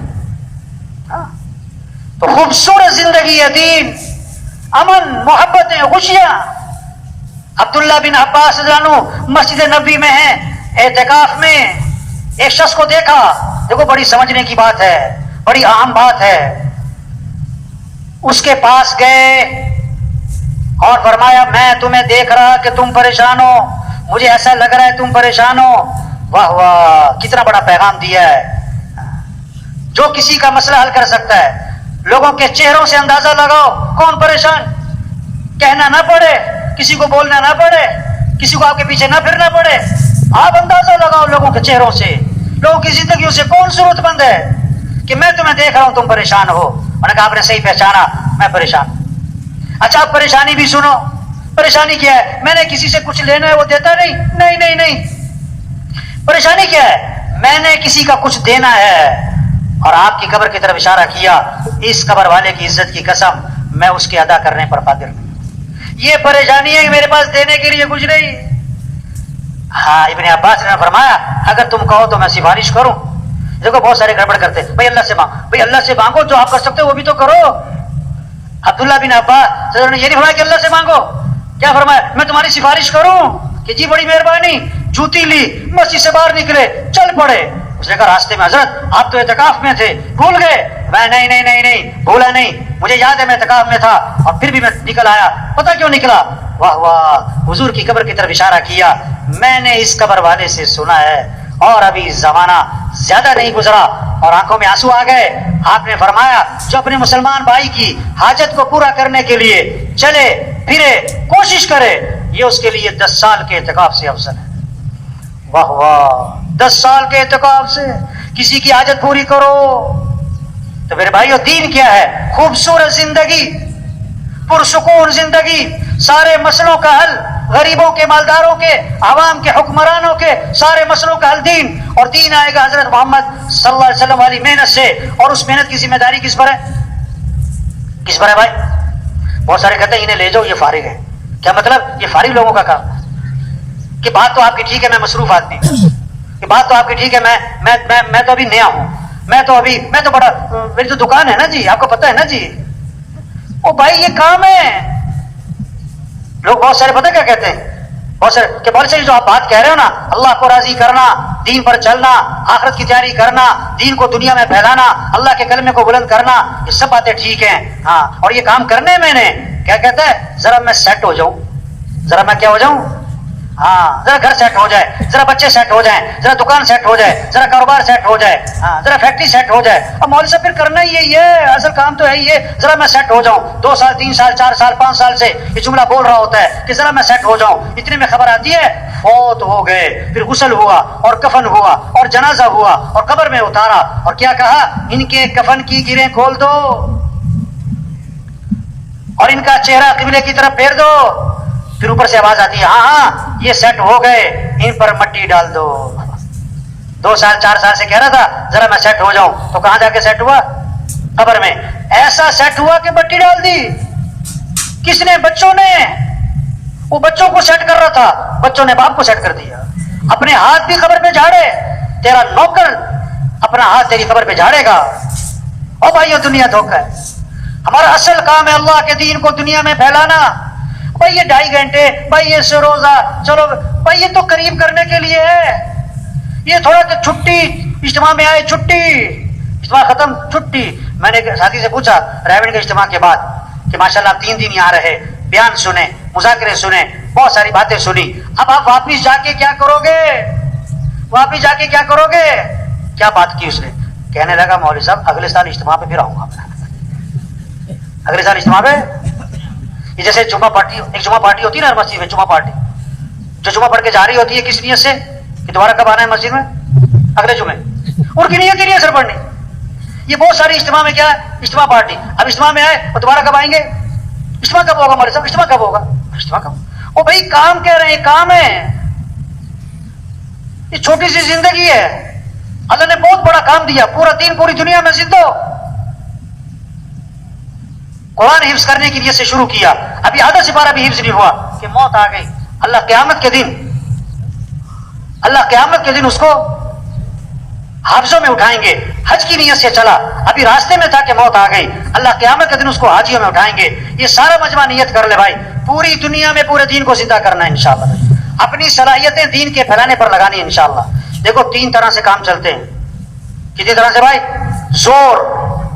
تو خوبصورت زندگی ہے، دین، امن، محبتیں، خوشیاں. عبداللہ بن عباس رضی اللہ عنہ مسجد نبوی میں ہیں، اعتکاف میں ایک شخص کو دیکھا. دیکھو بڑی سمجھنے کی بات ہے، بڑی اہم بات ہے. اس کے پاس گئے اور فرمایا میں تمہیں دیکھ رہا کہ تم پریشان ہو، مجھے ایسا لگ رہا ہے تم پریشان ہو. واہ واہ، کتنا بڑا پیغام دیا ہے. جو کسی کا مسئلہ حل کر سکتا ہے. لوگوں کے چہروں سے اندازہ لگاؤ کون پریشان، کہنا نہ پڑے، کسی کو بولنا نہ پڑے، کسی کو آپ کے پیچھے نہ پھرنا پڑے. آپ اندازہ لگاؤ لوگوں کے چہروں سے، لوگوں کی زندگیوں سے کون ضرورت مند ہے کہ میں تمہیں دیکھ رہا ہوں تم پریشان ہو. میں نے کہا آپ نے صحیح پہچانا، میں پریشان. اچھا آپ پریشانی بھی سنو. پریشانی کیا ہے؟ میں نے کسی سے کچھ لینا ہے وہ دیتا نہیں. نہیں نہیں نہیں. پریشانی کیا ہے؟ میں نے کسی کا کچھ دینا ہے اور آپ کی قبر کی طرف اشارہ کیا، اس قبر والے کی عزت کی قسم میں اس کے ادا کرنے پر قادر نہیں. یہ پریشانی ہے کہ میرے پاس دینے کے لیے کچھ نہیں. ہاں ابن عباس نے فرمایا اگر تم کہو تو میں سفارش کروں. دیکھو بہت سارے گڑبڑ کرتے، بھائی اللہ سے مانگو، بھائی اللہ سے مانگو، جو آپ کر سکتے ہو وہ بھی تو کرو. عبداللہ بن عباس نے یہ نہیں فرمایا کہ اللہ سے مانگو، کیا فرمایا میں تمہاری سفارش کروں کہ جی بڑی مہربانی. جوتی لی، مسجد سے باہر نکلے، چل پڑے. اس نے کہا راستے میں حضرت آپ تو اعتکاف میں تھے، بھول گئے؟ میں نہیں نہیں نہیں نہیں بھولا نہیں، مجھے یاد ہے میں اعتکاف میں تھا اور پھر بھی میں نکل آیا. پتہ کیوں نکلا؟ واہ واہ، حضور کی قبر کی طرف اشارہ کیا. میں نے اس قبر والے سے سنا ہے اور ابھی زمانہ زیادہ نہیں گزرا اور آنکھوں میں آنسو آ گئے. آپ نے فرمایا جو اپنے مسلمان بھائی کی حاجت کو پورا کرنے کے لیے چلے پھرے کوشش کرے، یہ اس کے لیے 10 سال کے اعتکاف سے افضل ہے. واہ واہ، 10 سال کے اعتکاف سے کسی کی حاجت پوری کرو. تو میرے بھائیو دین کیا ہے؟ خوبصورت زندگی، پرسکون زندگی، سارے مسئلوں کا حل، غریبوں کے، مالداروں کے، عوام کے، حکمرانوں کے سارے مسئلوں کا حل دین. اور دین آئے گا حضرت محمد صلی اللہ علیہ وسلم والی محنت سے. اور اس محنت کی ذمہ داری کس پر ہے؟ کس پر ہے بھائی؟ بہت سارے کہتے ہیں انہیں لے جاؤ یہ فارغ ہے. کیا مطلب؟ یہ فارغ لوگوں کا کام کہ بات تو آپ کی ٹھیک ہے میں مصروف آدمی ہوں، کہ بات تو آپ کی ٹھیک ہے میں تو ابھی نیا ہوں، میں تو بڑا، میری تو دکان ہے نا جی، آپ کو پتہ ہے نا جی. او بھائی یہ کام ہے. لوگ بہت سارے پتہ کیا کہتے ہیں، بہت سارے کہ بہت ساری جو آپ بات کہہ رہے ہو نا، اللہ کو راضی کرنا، دین پر چلنا، آخرت کی تیاری کرنا، دین کو دنیا میں پھیلانا، اللہ کے کلمے کو بلند کرنا، یہ سب باتیں ٹھیک ہیں. ہاں اور یہ کام کرنے میں نے کیا کہتا ہے، ذرا میں سیٹ ہو جاؤں، ذرا میں کیا ہو جاؤں، ہاں ذرا گھر سیٹ ہو جائے، ذرا بچے سیٹ ہو جائیں، ذرا دکان سیٹ ہو جائے، ذرا کاروبار سیٹ ہو جائے، ہاں ذرا فیکٹری سیٹ ہو جائے. اب مولوی صاحب پھر کرنا ہی یہی ہے، اصل کام تو ہے ہی ہے، ذرا میں سیٹ ہو جاؤں. 2 سال 3 سال 4 سال 5 سال سے یہ جملہ بول رہا ہوتا ہے کہ ذرا میں سیٹ ہو جاؤں. اتنے میں خبر آتی ہے فوت ہو گئے. پھر غسل ہوا اور کفن ہوا اور جنازہ ہوا اور قبر میں اتارا اور کیا کہا، ان کے کفن کی گرہیں کھول دو اور ان کا چہرہ قبلے کی طرف پھیر دو. پھر اوپر سے آواز آتی ہے ہاں ہاں یہ سیٹ ہو گئے، ان پر مٹی ڈال دو. 2 سال 4 سال سے کہہ رہا تھا ذرا میں سیٹ ہو جاؤں، تو کہاں جا کے سیٹ ہوا؟ قبر میں. ایسا سیٹ ہوا کہ مٹی ڈال دی. کس نے؟ بچوں نے. وہ بچوں کو سیٹ کر رہا تھا، بچوں نے باپ کو سیٹ کر دیا. اپنے ہاتھ بھی قبر پہ جھاڑے. تیرا نوکر اپنا ہاتھ تیری قبر پہ جھاڑے گا. او بھائیو دنیا دھوکہ ہے. ہمارا اصل کام ہے اللہ کے دین کو دنیا میں پھیلانا. بھائی یہ 2.5 گھنٹے، بھائی یہ روزہ، چلو بھائی یہ تو قریب کرنے کے لیے ہے. یہ تھوڑا کہ چھٹی اجتماع میں آئے، چھٹی اجتماع ختم چھٹی. میں نے ساتھی سے پوچھا ریونڈ کے اجتماع کے بعد کہ ماشاءاللہ آپ 3 دن یہاں رہے، بیان سنے، مذاکرے سنے، بہت ساری باتیں سنی، اب آپ واپس جا کے کیا کرو گے؟ واپس جا کے کیا کرو گے؟ کیا بات کی اس نے؟ کہنے لگا مولوی صاحب اگلے سال اجتماع پہ پھر آؤں گا. اگلے سال اجتماع پہ، یہ جیسے جمعہ پارٹی، ایک جمعہ پارٹی ہوتی ہے نا ہر مسجد میں، جمعہ پارٹی جو جمعہ پڑھ کے جا رہی ہوتی ہے کس نیت سے کہ دوبارہ کب آنا ہے مسجد میں؟ اگلے جمعے. ان کی نیت ہی نہیں اثر پڑنی. یہ بہت ساری اجتماع میں کیا ہے؟ اجتماع پارٹی. اب اجتماع میں آئے اور دوبارہ کب آئیں گے؟ اجتماع کب ہوگا مولوی صاحب؟ اجتماع کب ہوگا؟ اجتماع کب؟ او بھائی کام کہہ رہے ہیں، کام ہے. یہ چھوٹی سی زندگی ہے، اللہ نے بہت بڑا کام دیا. پورا دین پوری دنیا میں زندہ. قرآن حفظ کرنے کی نیت سے شروع کیا، ابھی آدھا سپارہ بھی حفظ نہیں ہوا کہ موت آ گئی. اللہ قیامت کے دن، اللہ قیامت کے دن اس کو حافظوں میں اٹھائیں گے. حج کی نیت سے چلا، ابھی راستے میں تھا کہ موت آ گئی. اللہ قیامت کے دن اس کو حاجیوں میں اٹھائیں گے. یہ سارا مجمع نیت کر لے بھائی، پوری دنیا میں پورے دین کو زندہ کرنا ہے انشاءاللہ. اپنی صلاحیتیں دین کے پھیلانے پر لگانی ہے انشاءاللہ. دیکھو 3 طرح سے کام چلتے ہیں. کتنی طرح سے بھائی؟ زور،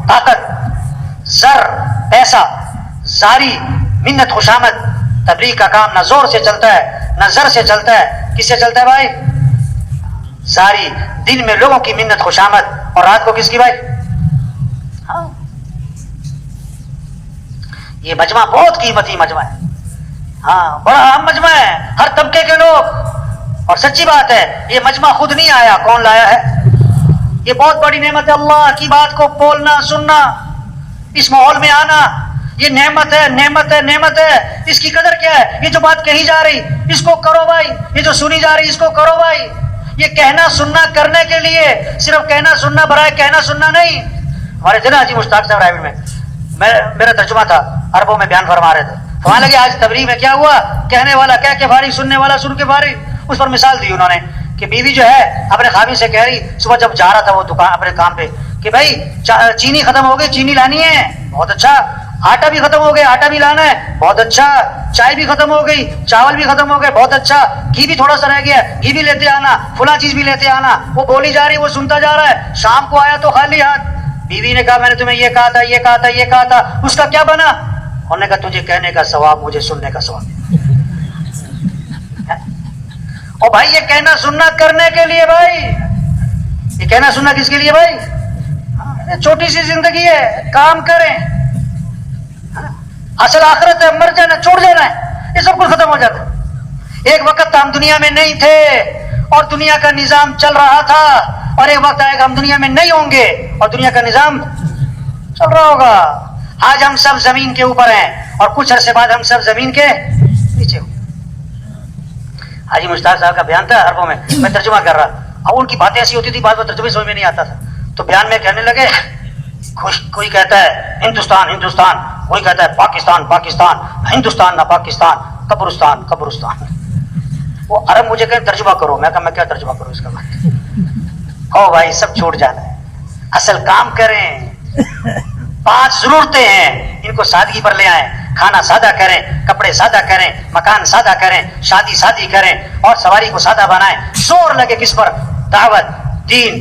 طاقت، زر، پیسہ، زاری، منت، خوشامد. تبلیغ کا کام نہ زور سے چلتا ہے نہ زر سے چلتا ہے. کس سے چلتا ہے بھائی؟ زاری. دن میں لوگوں کی منت خوشامد اور رات کو کس کی بھائی؟ ہاں. یہ مجمع بہت قیمتی مجمع ہے. ہاں بڑا اہم مجمع ہے، ہر طبقے کے لوگ. اور سچی بات ہے یہ مجمع خود نہیں آیا، کون لایا ہے؟ یہ بہت بڑی نعمت ہے. اللہ کی بات کو بولنا، سننا، اس ماحول میں آنا، یہ نعمت ہے، نعمت ہے، نعمت ہے. اس کی قدر کیا ہے؟ یہ جو بات کہی جا رہی اس کو کرو بھائی، یہ جو سنی جا رہی اس کو کرو بھائی. یہ کہنا سننا کرنے کے لیے، صرف کہنا سننا برائے کہنا سننا نہیں. ہمارے تھے نا حاجی مشتاق صاحب رائے میں میرا ترجمہ تھا، عربوں میں بیان فرما رہے تھے. تو وہاں لگے آج تبلیغ میں کیا ہوا، کہنے والا کہہ کے فارغ، سننے والا سن کے فارغ. اس پر مثال دی انہوں نے کہ بیوی جو ہے اپنے خاوند سے کہہ رہی، صبح جب جا رہا تھا وہ دکان اپنے کام پہ، کہ بھائی چینی ختم ہو گئی، چینی لانی ہے. بہت اچھا. آٹا بھی ختم ہو گیا، آٹا بھی لانا ہے. بہت اچھا. چائے بھی ختم ہو گئی، چاول بھی ختم ہو گئے. بہت اچھا. گھی بھی تھوڑا سا رہ گیا، گھی بھی لیتے آنا، فلاں چیز بھی لیتے آنا. وہ بولی جا رہی، وہ سنتا جا رہا ہے. شام کو آیا تو خالی ہاتھ. بیوی نے کہا میں نے تمہیں یہ کہا تھا، یہ کہا تھا، یہ کہا تھا. اس کا کیا بنا؟ انہوں نے کہا تجھے کہنے کا ثواب، مجھے سننے کا ثواب. اور بھائی یہ کہنا سننا کرنے کے لیے بھائی، یہ کہنا سننا کس کے لیے بھائی؟ چھوٹی سی زندگی ہے، کام کریں. اصل آخرت ہے، مر جانا، چھوڑ جانا ہے، یہ سب کچھ ختم ہو جاتا ہے. ایک وقت ہم دنیا میں نہیں تھے اور دنیا کا نظام چل رہا تھا، اور ایک وقت آئے گا ہم دنیا میں نہیں ہوں گے اور دنیا کا نظام چل رہا ہوگا. آج ہم سب زمین کے اوپر ہیں اور کچھ عرصے بعد ہم سب زمین کے نیچے ہوں. حاجی مشتاق صاحب کا بیان تھا عربوں میں ترجمہ کر رہا. اب ان کی باتیں ایسی ہوتی تھی، بعد میں ترجمے سمجھ میں نہیں آتا تھا. تو بیان میں کہنے لگے کوئی کہتا ہے ہندوستان ہندوستان، کوئی کہتا ہے پاکستان پاکستان، ہندوستان نہ پاکستان، قبرستان قبرستان. وہ عرب مجھے کہیں ترجمہ کرو. میں کہا میں کیا ترجمہ کروں اس کا بات؟ او بھائی سب چھوڑ جانا ہے، اصل کام کریں. 5 ضرورتیں ہیں، ان کو سادگی پر لے آئیں. کھانا سادہ کریں، کپڑے سادہ کریں، مکان سادہ کریں، شادی سادی کریں اور سواری کو سادہ بنائیں. زور لگے کس پر؟ دعوت، دین،